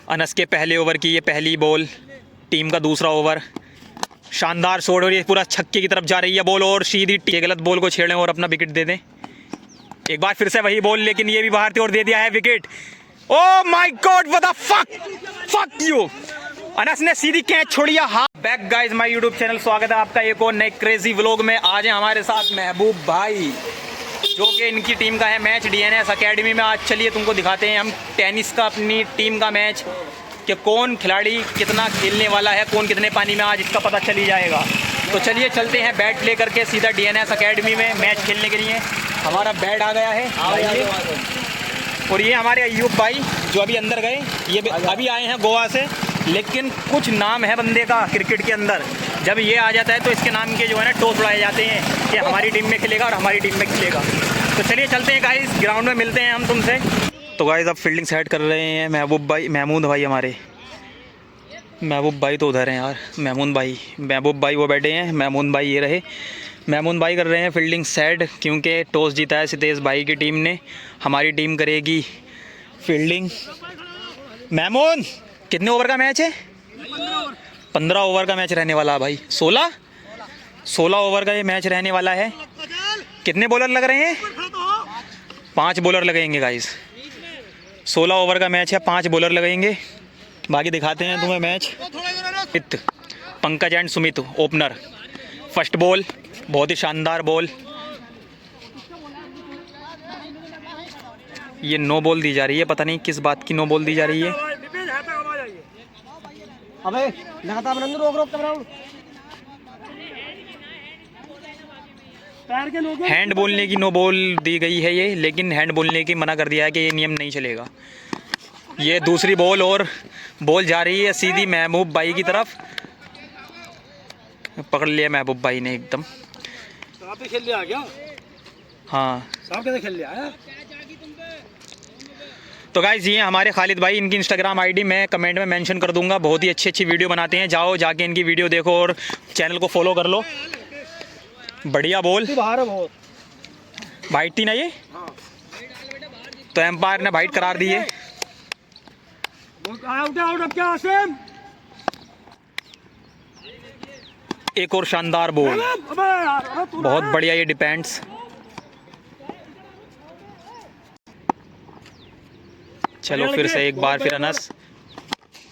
अनस के पहले ओवर की ये पहली बॉल, टीम का दूसरा ओवर। शानदार शॉट और ये पूरा छक्के की तरफ जा रही है बॉल और सीधी गलत बॉल को छेड़ें और अपना विकेट दे दें। एक बार फिर से वही बॉल, लेकिन ये भी बाहर थी और दे दिया है wicket. Oh my God, what the fuck you. Anas ने सीधी कैच छोड़ी है। हाँ back guys my YouTube channel, स्वागत है आपका एक और नए क्रेजी व्लॉग में। आज है हमारे साथ महबूब भाई, जो कि इनकी टीम का है मैच डीएनएस एकेडमी में। आज चलिए तुमको दिखाते हैं हम टेनिस का, अपनी टीम का मैच, कि कौन खिलाड़ी कितना खेलने वाला है, कौन कितने पानी में, आज इसका पता चल ही जाएगा। तो चलिए चलते हैं बैट ले करके सीधा डीएनएस एकेडमी में मैच खेलने के लिए। हमारा बैट आ गया है और ये हमारे अय्यूब भाई जो अभी अंदर गए, ये अभी आए हैं गोवा से, लेकिन कुछ नाम है बंदे का क्रिकेट के अंदर। जब ये आ जाता है तो इसके नाम के जो है ना टॉस उड़ाए जाते हैं कि हमारी टीम में खेलेगा और हमारी टीम में खेलेगा। तो चलिए चलते हैं गाइस, ग्राउंड में मिलते हैं हम तुमसे। तो गाइस अब फील्डिंग सेट कर रहे हैं महबूब भाई हमारे। महबूब भाई तो उधर हैं यार, महबूब भाई वो बैठे हैं, महमूद भाई ये रहे। महमूद भाई कर रहे हैं फील्डिंग सेट, क्योंकि टॉस जीता है सितेश भाई की टीम ने। हमारी टीम करेगी फील्डिंग। महमूद, कितने ओवर का मैच है? 15 ओवर का मैच रहने वाला है भाई। 16 ओवर का ये मैच रहने वाला है। कितने बॉलर लग रहे हैं? 5 बॉलर लगेंगे गाइस। 16 ओवर का मैच है, 5 बॉलर लगेंगे। बाकी दिखाते हैं तुम्हें match. Pankaj and Sumit opener. First ball, बहुत ही शानदार बॉल। ये नो बॉल दी जा रही है, पता नहीं किस बात की नो बॉल दी जा रही है। अबे लगातार रोक हैंड बोलने की नो बॉल दी गई है ये, लेकिन हैंड बोलने की मना कर दिया है कि ये नियम नहीं चलेगा। ये दूसरी बॉल और बॉल जा रही है सीधी महबूब भाई की तरफ। पकड़ लिया महबूब भाई ने एकदम। खेल लिया क्या? हाँ कैसे खेल लिया? तो गाइज़ ये हमारे खालिद भाई, इनकी इंस्टाग्राम आईडी मैं कमेंट में मेंशन कर दूंगा। बहुत ही अच्छी वीडियो बनाते हैं, जाओ जाके इनकी वीडियो देखो और चैनल को फॉलो कर लो। बढ़िया बॉल, वाइट थी ना ये? तो एम्पायर ने वाइट करार दी है। एक और शानदार बॉल, बहुत बढ़िया ये डिपेंड्स। चलो फिर से एक बार फिर अनस,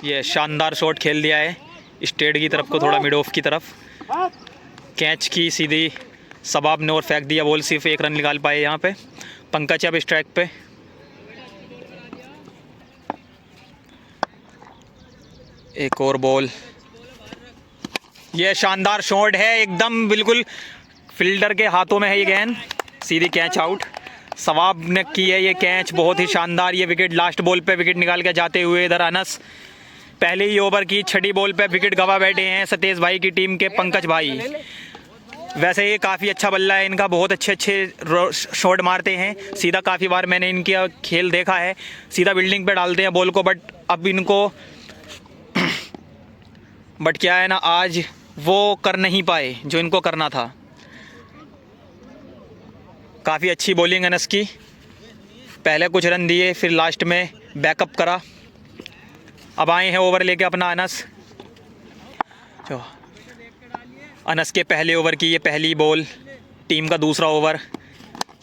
ये शानदार शॉट खेल दिया है स्ट्रेट की तरफ को, थोड़ा मिड ऑफ की तरफ। कैच की सीधी सबाब ने और फेंक दिया बॉल, सिर्फ 1 रन निकाल पाए यहाँ पे। पंकज अब स्ट्राइक पे। एक और बॉल, ये शानदार शॉट है एकदम, बिल्कुल फील्डर के हाथों में है ये गेंद, सीधी कैच आउट। सवाब ने की है ये कैच, बहुत ही शानदार ये विकेट। लास्ट बॉल पे विकेट निकाल के जाते हुए इधर अनस। पहले ही ओवर की 6ठी बॉल पे विकेट गवा बैठे हैं सतेश भाई की टीम के पंकज भाई। वैसे ये काफ़ी अच्छा बल्ला है इनका, बहुत अच्छे शॉट मारते हैं सीधा। काफ़ी बार मैंने इनका खेल देखा है, सीधा बिल्डिंग पे डालते हैं बॉल को। बट अब इनको बट क्या है ना, आज वो कर नहीं पाए जो इनको करना था। काफ़ी अच्छी बॉलिंग अनस की, पहले कुछ रन दिए फिर लास्ट में बैकअप करा। अब आए हैं ओवर लेके अपना अनस। जो अनस के पहले ओवर की ये पहली बॉल, टीम का दूसरा ओवर।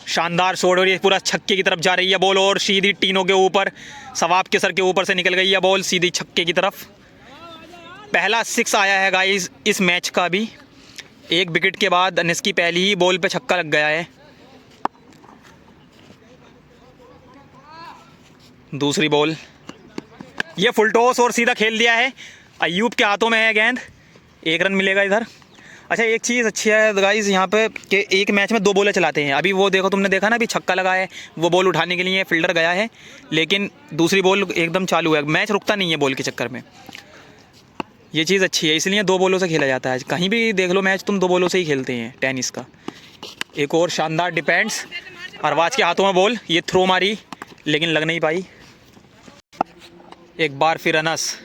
शानदार शॉट और ये पूरा छक्के की तरफ जा रही है बॉल और सीधी टीनों के ऊपर, सवाब के सर के ऊपर से निकल गई है बॉल सीधी छक्के की तरफ। पहला 6 आया है गाइस इस मैच का भी। 1 विकेट के बाद अनस की पहली ही बॉल पे छक्का लग गया है। दूसरी बॉल, ये फुल टॉस और सीधा खेल दिया है। अय्यूब के हाथों में है गेंद, 1 रन मिलेगा इधर। अच्छा एक चीज़ अच्छी है गाइस यहाँ पे कि एक मैच में 2 बॉलें चलाते हैं। अभी वो देखो, तुमने देखा ना, अभी छक्का लगा है, वो बॉल उठाने के लिए फील्डर गया है, लेकिन दूसरी बॉल एकदम चालू है। मैच रुकता नहीं है बॉल के चक्कर में, ये चीज़ अच्छी है, इसलिए 2 बॉलों से खेला जाता है। कहीं भी देख लो मैच, तुम 2 बॉलों से ही खेलते हैं टेनिस का। एक और शानदार डिपेंड्स, अरबाज के हाथों में बॉल, ये थ्रो मारी लेकिन लग नहीं पाई। एक बार फिर अनस,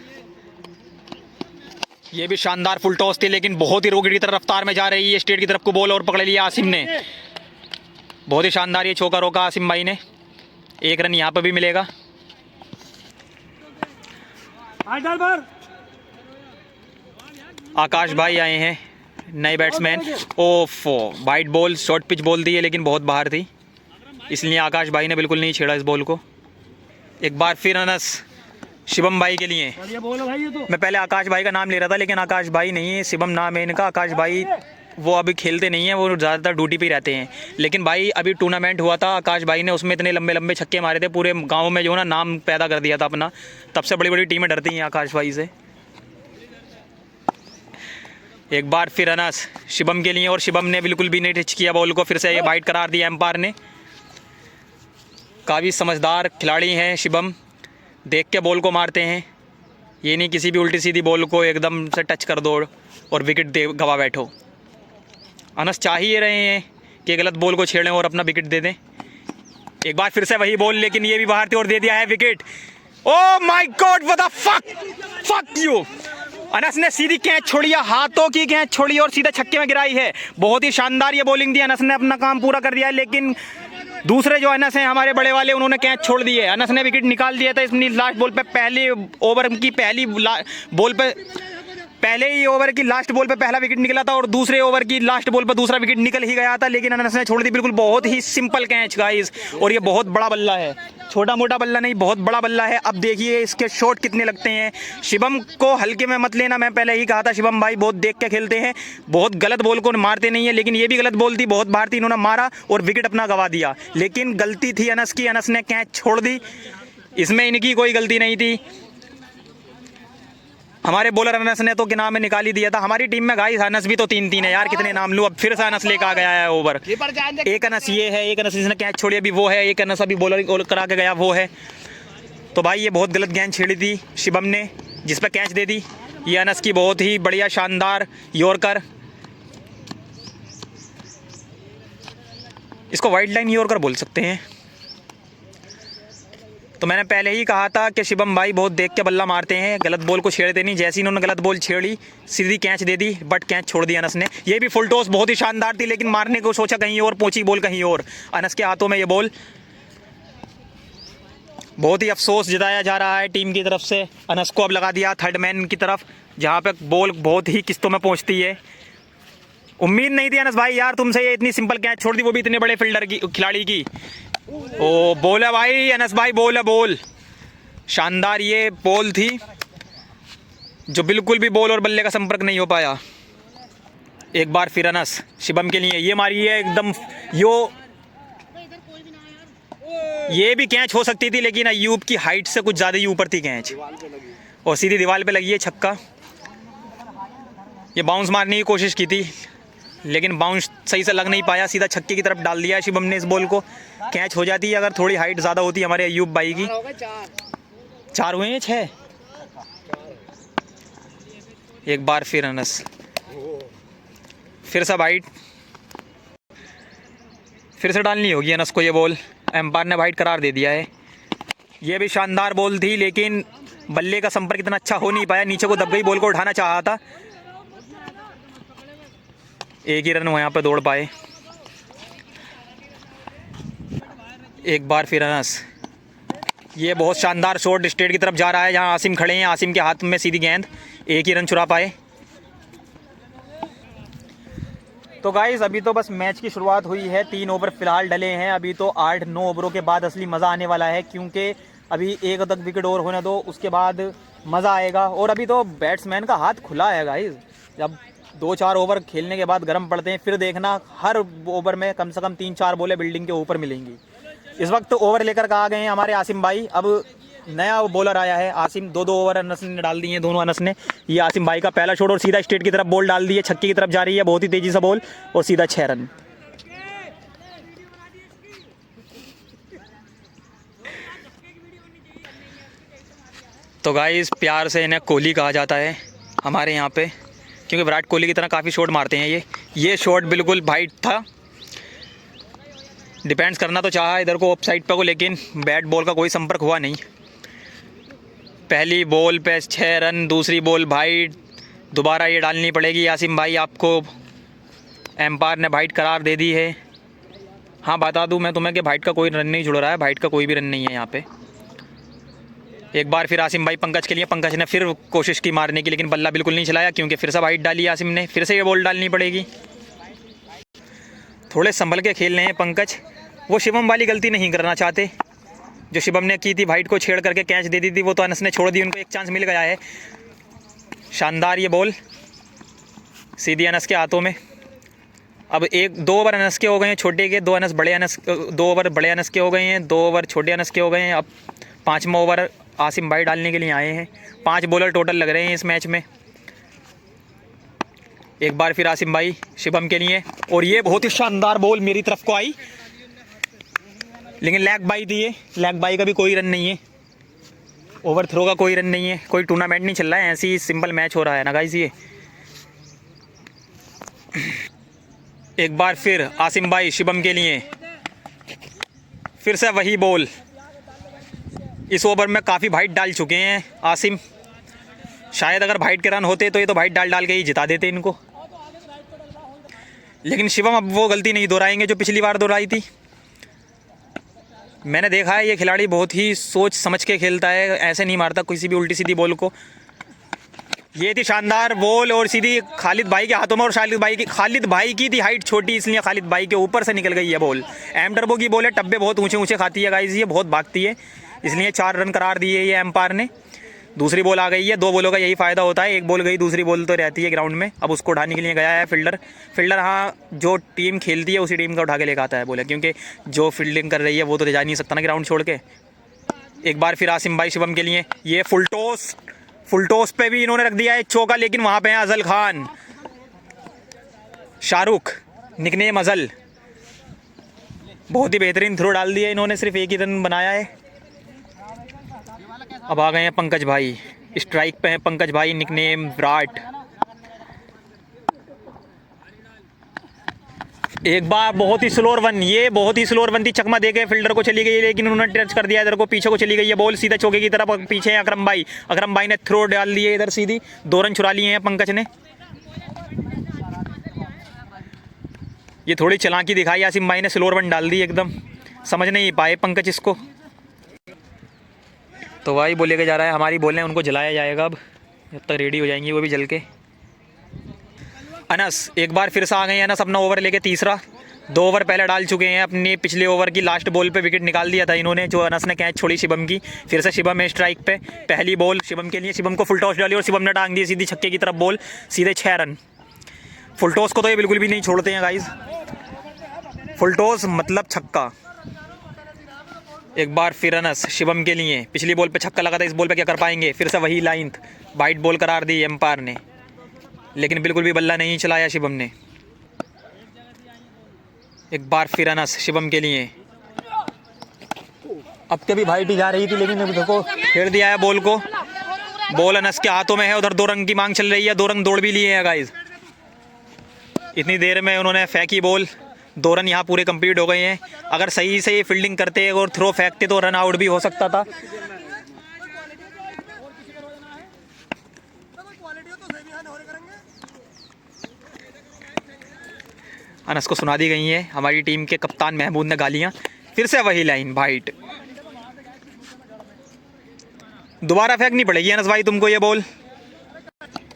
ये भी शानदार फुल टॉस थी, लेकिन बहुत ही रॉकेट की तरफ रफ्तार में जा रही है स्ट्रेट की तरफ को बॉल, और पकड़ लिया आसिम ने। बहुत ही शानदार ये चौका रोका आसिम भाई ने। 1 रन यहाँ पर भी मिलेगा। आज डाल बार आकाश भाई आए हैं नए बैट्समैन। ओफो, wide ball, short pitch ball दी है लेकिन बहुत बाहर थी, इसलिए आकाश भाई ने बिल्कुल नहीं छेड़ा इस बॉल को। एक बार फिर अनस शिवम भाई के लिए। बढ़िया बोल है भाई ये तो। मैं पहले आकाश भाई का नाम ले रहा था लेकिन आकाश भाई नहीं है, शिवम नाम है इनका। आकाश भाई वो अभी खेलते नहीं हैं, वो ज़्यादातर ड्यूटी पे ही रहते हैं। लेकिन भाई अभी टूर्नामेंट हुआ था, आकाश भाई ने उसमें इतने लंबे लंबे छक्के मारे थे, पूरे गाँव में जो है ना नाम पैदा कर दिया था अपना। तब से बड़ी बड़ी टीमें डरती हैं आकाश भाई से। एक बार फिर अनस शिवम के लिए, और शिवम ने बिल्कुल भी नहीं टच किया बॉल को। फिर से ये वाइड करार दिया एम्पायर ने। काफ़ी समझदार खिलाड़ी हैं शिवम, देख के बॉल को मारते हैं, ये नहीं किसी भी उल्टी सीधी बॉल को एकदम से टच कर दो और विकेट दे गवा बैठो। अनस चाह ही रहे हैं कि गलत बॉल को छेड़ें और अपना विकेट दे दें। एक बार फिर से वही बॉल, लेकिन ये भी बाहर थी और दे दिया है wicket. Oh my God, what the fuck you. Anas ने सीधी कैच छोड़ी है, हाथों की कैच छोड़ी और सीधा छक्के में गिराई है। बहुत ही शानदार ये बॉलिंग दी, अनस ने अपना काम पूरा कर दिया है। लेकिन दूसरे जो अनस हैं हमारे बड़े वाले, उन्होंने कैच छोड़ दी है। अनस ने विकेट निकाल दिया था अपनी लास्ट बॉल पे, पहले ओवर की पहली बॉल पे, पहले ही ओवर की लास्ट बॉल पे पहला विकेट निकला था और दूसरे ओवर की लास्ट बॉल पे दूसरा विकेट निकल ही गया था, लेकिन अनस ने छोड़ दी। बिल्कुल बहुत ही सिंपल कैच गाइस, और ये बहुत बड़ा बल्ला है, छोटा मोटा बल्ला नहीं, बहुत बड़ा बल्ला है। अब देखिए इसके शॉट कितने लगते हैं। शिवम को हल्के में मत लेना, मैं पहले ही कहा था शिवम भाई बहुत देख के खेलते हैं, बहुत गलत बॉल को मारते नहीं है। लेकिन ये भी गलत बॉल थी, बहुत बाहर थी, इन्होंने मारा और विकेट अपना गवा दिया। लेकिन गलती थी अनस की, अनस ने कैच छोड़ दी, इसमें इनकी कोई गलती नहीं थी। हमारे बॉलर अनस ने तो क्या नाम है निकाल ही दिया था। हमारी टीम में गाइस अनस भी तो 3-3 है यार, कितने नाम लूँ। अब फिर से अनस लेकर आ गया है ओवर। एक अनस ये है, एक अनस जिसने कैच छोड़ी अभी वो है, एक अनस अभी बॉलर करा के गया वो है। तो भाई ये बहुत गलत गेंद छेड़ी थी शिवम ने, जिस पर कैच दे दी। ये अनस की बहुत ही बढ़िया शानदार यॉर्कर, इसको वाइड लाइन यॉर्कर बोल सकते हैं। तो मैंने पहले ही कहा था कि शिवम भाई बहुत देख के बल्ला मारते हैं, गलत बॉल को छेड़ते नहीं। जैसे इन्होंने गलत बॉल छेड़ी सीधी कैच दे दी, बट कैच छोड़ दी अनस ने। ये भी फुल टॉस बहुत ही शानदार थी, लेकिन मारने को सोचा कहीं और, पहुंची बॉल कहीं और। अनस के हाथों में ये बॉल, बहुत ही अफसोस जताया जा रहा है टीम की तरफ से। अनस को अब लगा दिया थर्ड मैन की तरफ, जहाँ पे बॉल बहुत ही किस्तों में पहुँचती है। उम्मीद नहीं थी अनस भाई यार तुमसे, ये इतनी सिंपल कैच छोड़ दी, वो भी इतने बड़े फील्डर की, खिलाड़ी की। ओ बॉल है भाई अनस भाई, बॉल है, बॉल शानदार ये बॉल थी, जो बिल्कुल भी बॉल और बल्ले का संपर्क नहीं हो पाया। एक बार फिर अनस शिवम के लिए ये मारी है एकदम, ये भी कैच हो सकती थी, लेकिन अयूब की हाइट से कुछ ज़्यादा ही ऊपर थी कैच, और सीधी दीवार पे लगी है छक्का। ये बाउंस मारने की कोशिश की थी, लेकिन बाउंस सही से लग नहीं पाया, सीधा छक्के की तरफ डाल दिया शिवम ने इस बॉल को। कैच हो जाती है अगर थोड़ी हाइट ज़्यादा होती हमारे अयूब भाई की। 4 हुए हैं 6। एक बार फिर अनस, फिर से वाइड, फिर से डालनी होगी अनस को ये बॉल, एम्पायर ने वाइड करार दे दिया है। ये भी शानदार बॉल थी, लेकिन बल्ले का संपर्क इतना अच्छा हो नहीं पाया, नीचे को दब गई, बॉल को उठाना चाहा था। एक ही रन वो यहाँ पे दौड़ पाए। एक बार फिर अनस, ये बहुत शानदार शॉट स्ट्रेट की तरफ जा रहा है, जहाँ आसिम खड़े हैं, आसिम के हाथ में सीधी गेंद, एक ही रन चुरा पाए। तो गाइस अभी तो बस मैच की शुरुआत हुई है, 3 ओवर फिलहाल डले हैं। अभी तो 8-9 ओवरों के बाद असली मज़ा आने वाला है, क्योंकि अभी एक तक विकेट और होने दो, उसके बाद मज़ा आएगा। और अभी तो बैट्समैन का हाथ खुला है गाइस, जब 2-4 ओवर खेलने के बाद गर्म पड़ते हैं, फिर देखना हर ओवर में कम से कम 3-4 बॉलें बिल्डिंग के ऊपर मिलेंगी। इस वक्त ओवर लेकर आ गए हैं हमारे आसिम भाई। अब नया बॉलर आया है आसिम, 2-2 ओवर अनस ने डाल दिए हैं, दोनों अनस ने। ये आसिम भाई का पहला शॉट और सीधा स्ट्रेट की तरफ बॉल डाल दी है, छक्के की तरफ जा रही है, बहुत ही तेज़ी से बॉल, और सीधा 6 रन। तो गाइस प्यार से इन्हें कोहली कहा जाता है हमारे यहाँ पे, क्योंकि विराट कोहली की तरह काफ़ी शॉट मारते हैं ये शॉट बिल्कुल वाइड था, डिपेंड्स करना तो चाहा इधर को ऑफ साइड पर को, लेकिन बैट बॉल का कोई संपर्क हुआ नहीं। पहली बॉल पे 6 रन, दूसरी बॉल वाइड, दोबारा ये डालनी पड़ेगी आसिम भाई आपको, एम्पायर ने वाइड करार दे दी है। हाँ बता दूं मैं तुम्हें कि वाइड का कोई रन नहीं जुड़ रहा है, वाइड का कोई भी रन नहीं है यहाँ पे। एक बार फिर आसिम भाई पंकज के लिए, पंकज ने फिर कोशिश की मारने की, लेकिन बल्ला बिल्कुल नहीं चलाया क्योंकि फिर से वाइड डाली आसिम ने, फिर से ये बॉल डालनी पड़ेगी। थोड़े संभल के खेल रहे हैं पंकज, वो शिवम वाली गलती नहीं करना चाहते जो शिवम ने की थी, वाइड को छेड़ करके कैच दे दी थी, वो तो अनस ने छोड़ दी, उनको एक चांस मिल गया है। शानदार ये बॉल सीधी अनस के हाथों में। अब 2 ओवर अनस के हो गए हैं छोटे के, 2 ओवर बड़े अनस के हो गए हैं, 2 ओवर छोटे अनस के हो गए हैं। अब 5वां ओवर आसिम भाई डालने के लिए आए हैं। 5 बॉलर टोटल लग रहे हैं इस मैच में। एक बार फिर आसिम भाई शिवम के लिए, और ये बहुत ही शानदार बॉल मेरी तरफ को आई, लेकिन लैग बाई थी। ये लैग बाई का भी कोई रन नहीं है, ओवर थ्रो का कोई रन नहीं है, कोई टूर्नामेंट नहीं चल रहा है, ऐसे ही सिंपल मैच हो रहा है ना गाइस। ये एक बार फिर आसिम भाई शिवम के लिए, फिर से वही बॉल। इस ओवर में काफ़ी वाइड डाल चुके हैं आसिम, शायद अगर वाइड के रन होते तो ये तो वाइड डाल के ही जिता देते इनको, लेकिन शिवम अब वो गलती नहीं दोहराएंगे जो पिछली बार दोहराई थी। मैंने देखा है ये खिलाड़ी बहुत ही सोच समझ के खेलता है, ऐसे नहीं मारता किसी भी उल्टी सीधी बॉल को। ये थी शानदार बॉल और सीधी खालिद भाई के हाथों में, और खालिद भाई की थी हाइट छोटी, इसलिए खालिद भाई के ऊपर से निकल गई है बॉल। एम टर्बो की बॉल है, टब्बे बहुत ऊंचे ऊंचे खाती है गाइस, ये बहुत भागती है, इसलिए 4 रन करार दिए ये एम्पायर ने। दूसरी बॉल आ गई है, 2 बॉलों का यही फ़ायदा होता है, एक बॉल गई दूसरी बॉल तो रहती है ग्राउंड में। अब उसको उठाने के लिए गया है फील्डर हाँ, जो टीम खेलती है उसी टीम का उठा के लेकर आता है बोले, क्योंकि जो फील्डिंग कर रही है वो तो ले जा नहीं सकता ना ग्राउंड छोड़ के। एक बार फिर आसिम भाई शिवम के लिए, ये फुल टॉस पे भी इन्होंने रख दिया है चौका, लेकिन वहाँ पे है अजल खान, शाहरुख निकनेम अजल। बहुत ही बेहतरीन थ्रो डाल दिया इन्होंने, सिर्फ एक ही रन बनाया है। अब आ गए हैं पंकज भाई, स्ट्राइक पे हैं पंकज भाई, निकनेम विराट। एक बार बहुत ही स्लोर वन, ये बहुत ही स्लोर वन थी, चकमा दे के फील्डर को चली गई, लेकिन उन्होंने टच कर दिया इधर को, पीछे को चली गई है बॉल सीधा चौके की तरफ। पीछे है अकरम भाई ने थ्रो डाल दिए इधर, सीधी 2 रन चुरा लिए हैं पंकज ने। ये थोड़ी चालाकी दिखाई आसिम भाई ने, स्लोर वन डाल दी एकदम, समझ नहीं पाए पंकज इसको। तो भाई बोले के जा रहा है, हमारी बोलें उनको जलाया जाएगा अब, जब तक रेडी हो जाएंगी वो भी जल के। अनस एक बार फिर से आ गए हैं, अनस अपना ओवर लेके तीसरा। 2 ओवर पहले डाल चुके हैं, अपने पिछले ओवर की लास्ट बॉल पे विकेट निकाल दिया था इन्होंने, जो अनस ने कैच छोड़ी शिवम की। फिर से शिवम है स्ट्राइक पे, पहली बॉल शिवम के लिए, शिवम को फुल टॉस डाली और शिवम ने टांग दी सीधी छक्के की तरफ बॉल, सीधे 6 रन। फुल टॉस को तो ये बिल्कुल भी नहीं छोड़ते हैं गाइज, फुल टॉस मतलब छक्का। एक बार फिर अनस शिवम के लिए, पिछली बॉल पे छक्का लगा था, इस बॉल पे क्या कर पाएंगे, फिर से वही लाइन, वाइड बॉल करार दी एम्पायर ने, लेकिन बिल्कुल भी बल्ला नहीं चलाया शिवम ने। एक बार फिर अनस शिवम के लिए, अब के भी वाइड ही जा रही थी, लेकिन देखो फेर दिया है बॉल को, बॉल अनस के हाथों में है, उधर 2 रन की मांग चल रही है, 2 रन दौड़ भी लिए हैं गाइज। इतनी देर में उन्होंने फेंकी बॉल, 2 रन यहाँ पूरे कंप्लीट हो गए हैं। अगर सही से फील्डिंग करते और थ्रो फेंकते तो रन आउट भी हो सकता था। अनस को सुना दी गई है हमारी टीम के कप्तान महमूद ने गालियाँ, फिर से वही लाइन वाइड। दोबारा फेंकनी पड़ेगी अनस भाई तुमको ये बॉल।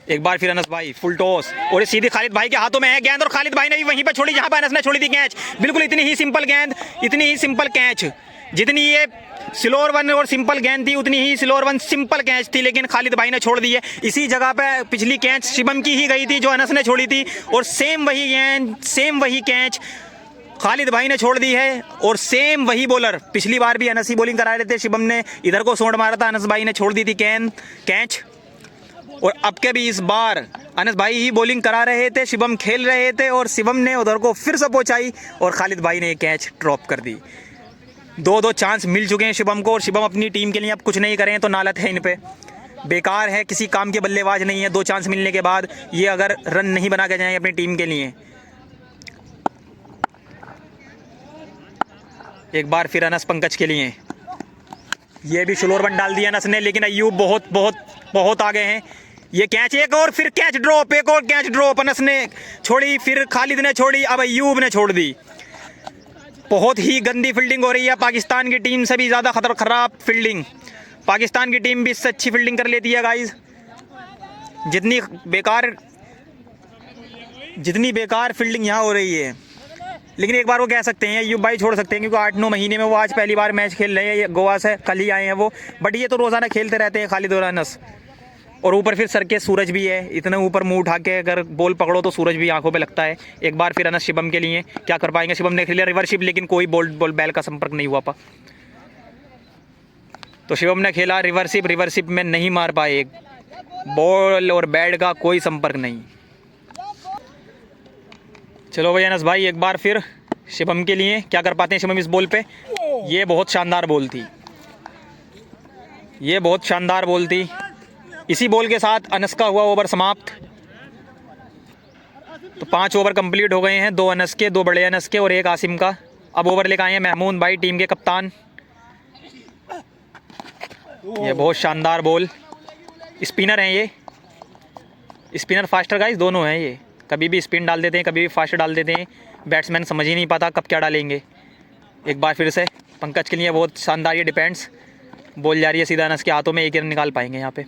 एक बार फिर अनस भाई फुल टॉस, और ये सीधी खालिद भाई के हाथों में है गेंद, और खालिद भाई ने भी वहीं पर छोड़ी जहां पर अनस ने छोड़ी थी कैच। बिल्कुल इतनी ही सिंपल गेंद, इतनी ही सिंपल कैच, जितनी ये स्लोर वन और सिंपल गेंद थी उतनी ही स्लोर वन सिंपल कैच थी, लेकिन खालिद भाई ने छोड़ दी है। इसी जगह पे पिछली कैच शिवम की ही गई थी जो अनस ने छोड़ी थी, और सेम वही गेंद सेम वही कैच खालिद भाई ने छोड़ दी है, और सेम वही बॉलर। पिछली बार भी अनस ही बॉलिंग करा रहे थे, शिवम ने इधर को सोंड मारा था, अनस भाई ने छोड़ दी थी कैच। और अब के भी इस बार अनस भाई ही बॉलिंग करा रहे थे, शिवम खेल रहे थे, और शिवम ने उधर को फिर से पहुंचाई और खालिद भाई ने कैच ड्रॉप कर दी। 2 चांस मिल चुके हैं शिवम को, और शिवम अपनी टीम के लिए अब कुछ नहीं करें तो नालत है इन पे, बेकार है, किसी काम के बल्लेबाज नहीं है। 2 चांस मिलने के बाद ये अगर रन नहीं बना के जाएं अपनी टीम के लिए। एक बार फिर अनस पंकज के लिए, ये भी स्लोर वन डाल दिया अनस ने, लेकिन अय्यूब बहुत आगे हैं। ये कैच, एक और फिर कैच ड्रॉप, एक और कैच ड्रॉप, अनस ने छोड़ी, फिर खालिद ने छोड़ी, अब अय्यूब ने छोड़ दी। बहुत ही गंदी फील्डिंग हो रही है पाकिस्तान की टीम से भी ज़्यादा खराब फील्डिंग। पाकिस्तान की टीम भी इससे अच्छी फील्डिंग कर लेती है गाइस। जितनी बेकार फील्डिंग यहाँ हो रही है, लेकिन एक बार वो कह सकते हैं अय्यूब भाई छोड़ सकते हैं, क्योंकि 8-9 महीने में वो आज पहली बार मैच खेल रहे हैं। ये गोवा से कल ही आए हैं वो, बट ये तो रोज़ाना खेलते रहते हैं खालिद और अनस। और ऊपर फिर सर के सूरज भी है, इतने ऊपर मुंह उठा के अगर बॉल पकड़ो तो सूरज भी आंखों पे लगता है। एक बार फिर अनस शिवम के लिए क्या कर पाएंगे। शिवम ने खेला रिवर्शिप, लेकिन कोई बॉल बैल का संपर्क नहीं हुआ पा। तो शिवम ने खेला रिवर्शिप में नहीं मार पाए, बॉल और बैट का कोई संपर्क नहीं। चलो भाई अनस भाई एक बार फिर शिवम के लिए क्या कर पाते हैं शिवम इस बॉल पे। ये बहुत शानदार बॉल थी, इसी बॉल के साथ अनस का हुआ ओवर समाप्त। तो 5 ओवर कंप्लीट हो गए हैं, 2 अनस के, 2 बड़े अनस के और 1 आसिम का। अब ओवर लेकर आए हैं महमूद भाई, टीम के कप्तान। ये बहुत शानदार बॉल, स्पिनर हैं ये, स्पिनर फास्टर गाइस दोनों हैं ये। कभी भी स्पिन डाल देते हैं, कभी भी फास्ट डाल देते हैं। बैट्समैन समझ ही नहीं पाता कब क्या डालेंगे। एक बार फिर से पंकज के लिए बहुत शानदार ये डिफेंस, बॉल जा रही है सीधा अनस के हाथों में, 1 रन निकाल पाएंगे यहाँ पे।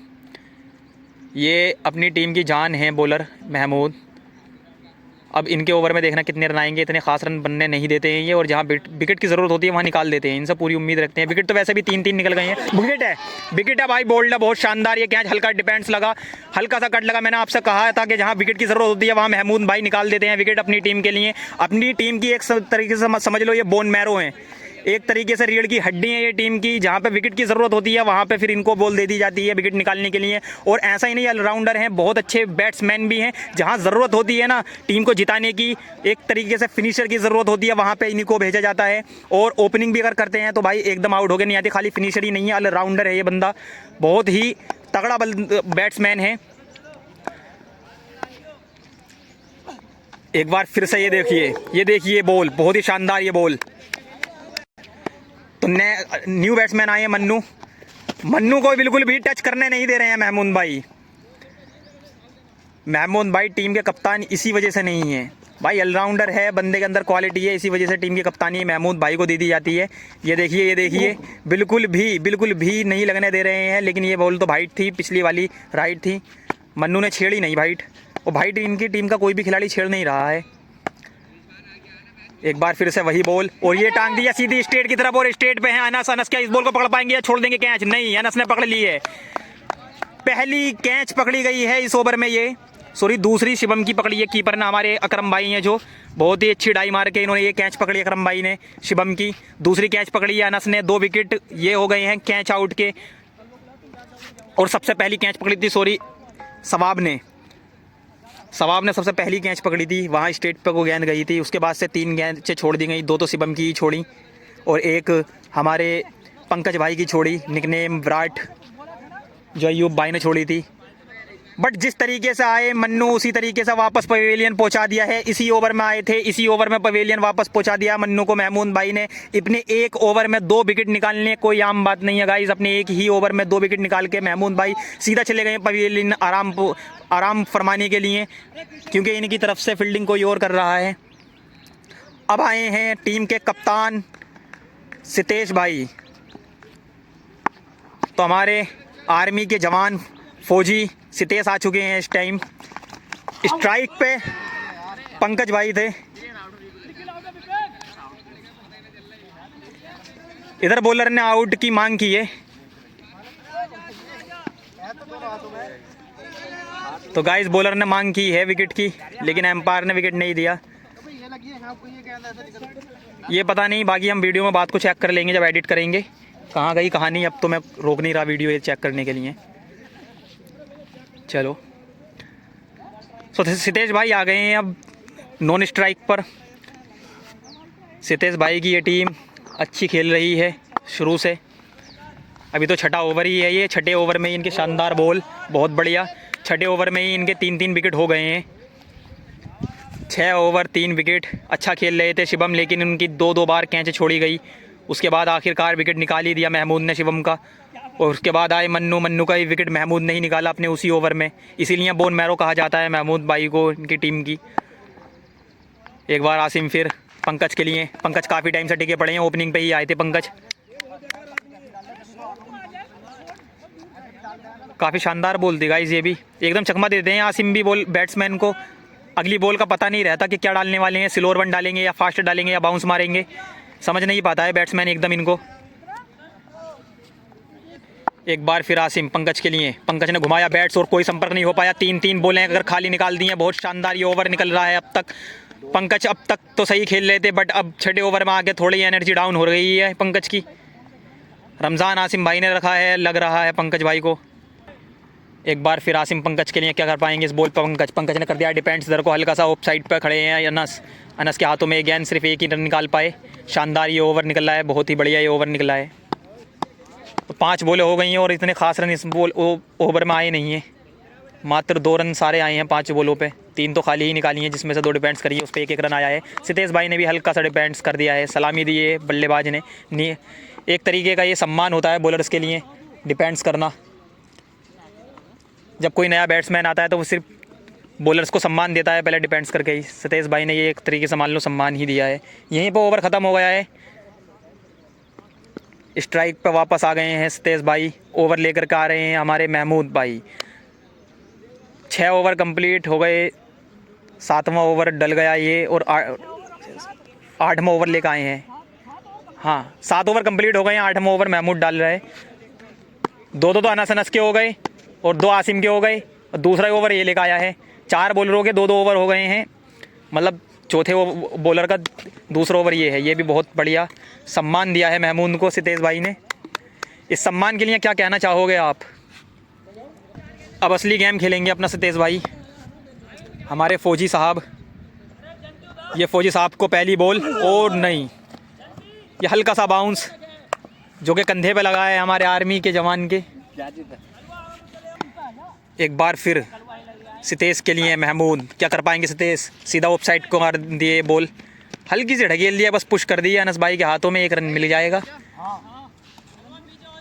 ये अपनी टीम की जान है बॉलर महमूद। अब इनके ओवर में देखना कितने रन आएंगे, इतने खास रन बनने नहीं देते हैं ये, और जहाँ विकेट की ज़रूरत होती है वहाँ निकाल देते हैं। इनसे पूरी उम्मीद रखते हैं। विकेट तो वैसे भी 3-3 निकल गए हैं। विकेट है भाई, बोल्ड है, बहुत शानदार। ये कैच हल्का डिफेंस लगा, हल्का सा कट लगा। मैंने आपसे कहा था कि जहाँ विकेट की ज़रूरत होती है वहाँ महमूद भाई निकाल देते हैं विकेट अपनी टीम के लिए। अपनी टीम की एक तरीके से समझ लो ये बोन मैरो हैं, एक तरीके से रीढ़ की हड्डी है ये टीम की। जहाँ पे विकेट की ज़रूरत होती है वहाँ पे फिर इनको बॉल दे दी जाती है विकेट निकालने के लिए। और ऐसा ही नहीं, ऑलराउंडर हैं, बहुत अच्छे बैट्समैन भी हैं। जहाँ ज़रूरत होती है ना टीम को जिताने की, एक तरीके से फिनिशर की ज़रूरत होती है, वहाँ पे इनको भेजा जाता है। और ओपनिंग भी अगर करते हैं तो भाई एकदम आउट हो गए नहीं आती। खाली फिनिशर ही नहीं है, ऑलराउंडर है ये बंदा, बहुत ही तगड़ा बैट्समैन है। एक बार फिर से ये देखिए बॉल, बहुत ही शानदार ये बॉल। तो न्यू बैट्समैन आए हैं मन्नू को बिल्कुल भी टच करने नहीं दे रहे हैं महमूद भाई टीम के कप्तान इसी वजह से नहीं है भाई। ऑलराउंडर है, बंदे के अंदर क्वालिटी है, इसी वजह से टीम की कप्तानी महमूद भाई को दे दी जाती है। ये देखिए बिल्कुल भी नहीं लगने दे रहे हैं। लेकिन ये बॉल तो वाइड थी, पिछली वाली राइट थी, मन्नू ने छेड़ी नहीं वाइड। और वाइड इनकी टीम का कोई भी खिलाड़ी छेड़ नहीं रहा है। एक बार फिर से वही बॉल, और ये टांग दिया सीधी स्टेट की तरफ, और स्टेट पे है अनस क्या इस बॉल को पकड़ पाएंगे या छोड़ देंगे कैच? नहीं, अनस ने पकड़ ली है, पहली कैच पकड़ी गई है इस ओवर में। ये दूसरी शिवम की पकड़ी है कीपर ने, हमारे अकरम भाई हैं जो बहुत ही अच्छी डाई मार के इन्होंने ये कैच पकड़ी। अकरम भाई ने शिवम की दूसरी कैच पकड़ी है अनस ने। 2 विकेट ये हो गए हैं कैच आउट के। और सबसे पहली कैच पकड़ी थी सवाब ने सबसे पहली कैच पकड़ी थी, वहाँ स्टेट पे को गेंद गई थी। उसके बाद से 3 गेंद छोड़ दी गई, 2 तो शिवम की छोड़ी और 1 हमारे पंकज भाई की छोड़ी, निकनेम विराट, जो अय्यूब भाई ने छोड़ी थी। बट जिस तरीके से आए मन्नू उसी तरीके से वापस पवेलियन पहुंचा दिया है। इसी ओवर में आए थे, इसी ओवर में पवेलियन वापस पहुंचा दिया मन्नू को महमूद भाई ने। अपने 1 ओवर में 2 विकेट निकालने कोई आम बात नहीं है गाइस। अपने एक ही ओवर में 2 विकेट निकाल के महमूद भाई सीधा चले गए पवेलियन आराम फरमाने के लिए, क्योंकि इनकी तरफ से फील्डिंग कोई और कर रहा है। अब आए हैं टीम के कप्तान सितेश भाई। तो हमारे आर्मी के जवान फौजी सितेश आ चुके हैं इस टाइम। स्ट्राइक पे पंकज भाई थे। इधर बॉलर ने आउट की मांग की है। तो गाइस बॉलर ने मांग की है विकेट की, लेकिन एम्पायर ने विकेट नहीं दिया। ये पता नहीं, बाकी हम वीडियो में बात को चेक कर लेंगे जब एडिट करेंगे कहाँ गई कहानी। अब तो मैं रोक नहीं रहा वीडियो ये चेक करने के लिए। चलो तो सितेश भाई आ गए हैं अब नॉन स्ट्राइक पर। सितेश भाई की ये टीम अच्छी खेल रही है शुरू से। अभी तो 6ठा ओवर ही है ये, 6ठे ओवर में ही इनके शानदार बॉल, बहुत बढ़िया। 6ठे ओवर में ही इनके 3-3 विकेट हो गए हैं। 6 ओवर 3 विकेट, अच्छा खेल रहे थे शिवम, लेकिन उनकी 2-2 बार कैच छोड़ी गई। उसके बाद आखिरकार विकेट निकाल ही दिया महमूद ने शिवम का। और उसके बाद आए मन्नू का ही विकेट महमूद नहीं निकाला अपने उसी ओवर में, इसीलिए बोन मैरो कहा जाता है महमूद भाई को इनकी टीम की। एक बार आसिम फिर पंकज के लिए। पंकज काफ़ी टाइम से टिके पड़े हैं, ओपनिंग पे ही आए थे पंकज। काफ़ी शानदार बॉल थी गाइस, ये भी एकदम चकमा देते हैं आसिम भी बॉल बैट्समैन को। अगली बॉल का पता नहीं रहता कि क्या डालने वाले हैं, स्लोअर वन डालेंगे या फास्ट डालेंगे या बाउंस मारेंगे, समझ नहीं पाता है बैट्समैन एकदम इनको। एक बार फिर आसिम पंकज के लिए, पंकज ने घुमाया बैट्स और कोई संपर्क नहीं हो पाया। 3 बॉलें अगर खाली निकाल दी हैं, बहुत शानदार ये ओवर निकल रहा है अब तक। पंकज अब तक तो सही खेल रहे थे, बट अब छठे ओवर में आके थोड़ी एनर्जी डाउन हो रही है पंकज की। रमज़ान आसिम भाई ने रखा है, लग रहा है पंकज भाई को। एक बार फिर आसिम पंकज के लिए, क्या कर पाएंगे इस बॉल पर पंकज ने कर दिया डिपेंड्स इधर को, हल्का सा ऑफ साइड पर खड़े हैं अनस के हाथों में गेंद, सिर्फ एक ही रन निकाल पाए। शानदार ये ओवर निकला है, बहुत ही बढ़िया ये ओवर निकला है। तो 5 बॉलें हो गई हैं और इतने खास रन इस ओवर में आए नहीं हैं, मात्र 2 रन सारे आए हैं 5 बॉलों पे। 3 तो खाली ही निकाली हैं, जिसमें से 2 डिपेंड्स करी है, उस पर 1 रन आया है। सितेश भाई ने भी हल्का सा डिपेंड्स कर दिया है, सलामी दी है बल्लेबाज ने। एक तरीके का ये सम्मान होता है बॉलर्स के लिए, डिपेंड्स करना। जब कोई नया बैट्समैन आता है तो वो सिर्फ बॉलर्स को सम्मान देता है पहले डिपेंड्स करके ही। सितेश भाई ने ये एक तरीके से मान लो सम्मान ही दिया है। यहीं पर ओवर ख़त्म हो गया है, स्ट्राइक पे वापस आ गए हैं सितेश भाई। ओवर लेकर के आ रहे हैं हमारे महमूद भाई। 6 ओवर कंप्लीट हो गए, 7वां ओवर डल गया ये, और 8वां ओवर लेकर आए हैं। हाँ, 7 ओवर कंप्लीट हो गए हैं, 8वां ओवर महमूद डाल रहे हैं। 2 तो अनस के हो गए और 2 आसिम के हो गए, और दूसरा ओवर ये लेकर आया है। 4 बॉलरों के 2 ओवर हो गए हैं, मतलब चौथे बॉलर का दूसरा ओवर ये है। ये भी बहुत बढ़िया सम्मान दिया है महमूद को सितेश भाई ने। इस सम्मान के लिए क्या कहना चाहोगे आप? अब असली गेम खेलेंगे अपना सितेश भाई, हमारे फौजी साहब। ये फौजी साहब को पहली बॉल, और नहीं, ये हल्का सा बाउंस जो कि कंधे पे लगा है हमारे आर्मी के जवान के। एक बार फिर सितेश के लिए महमूद, क्या कर पाएंगे सितेश? सीधा ऑफ साइड को मार दिए बॉल, हल्की सी ढकेल दिया, बस पुश कर दिया अनस भाई के हाथों में, 1 रन मिल जाएगा।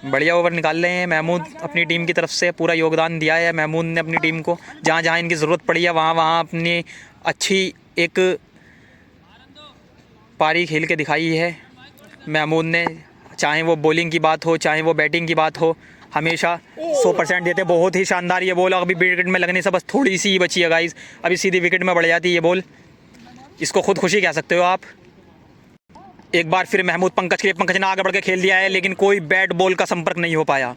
बढ़िया ओवर निकाल रहे हैं महमूद अपनी टीम की तरफ से, पूरा योगदान दिया है महमूद ने अपनी टीम को। जहाँ जहाँ इनकी ज़रूरत पड़ी है वहाँ अपनी अच्छी एक पारी खेल के दिखाई है महमूद ने। चाहे वो बॉलिंग की बात हो, चाहे वो बैटिंग की बात हो, हमेशा 100% देते। बहुत ही शानदार ये बॉल, अभी विकेट में लगने से बस थोड़ी सी ही बची है गाइस, अभी सीधी विकेट में बढ़ जाती है ये बॉल। इसको खुद खुशी कह सकते हो आप। एक बार फिर महमूद पंकज के लिए, पंकज ने आगे बढ़ के खेल दिया है, लेकिन कोई बैट बॉल का संपर्क नहीं हो पाया।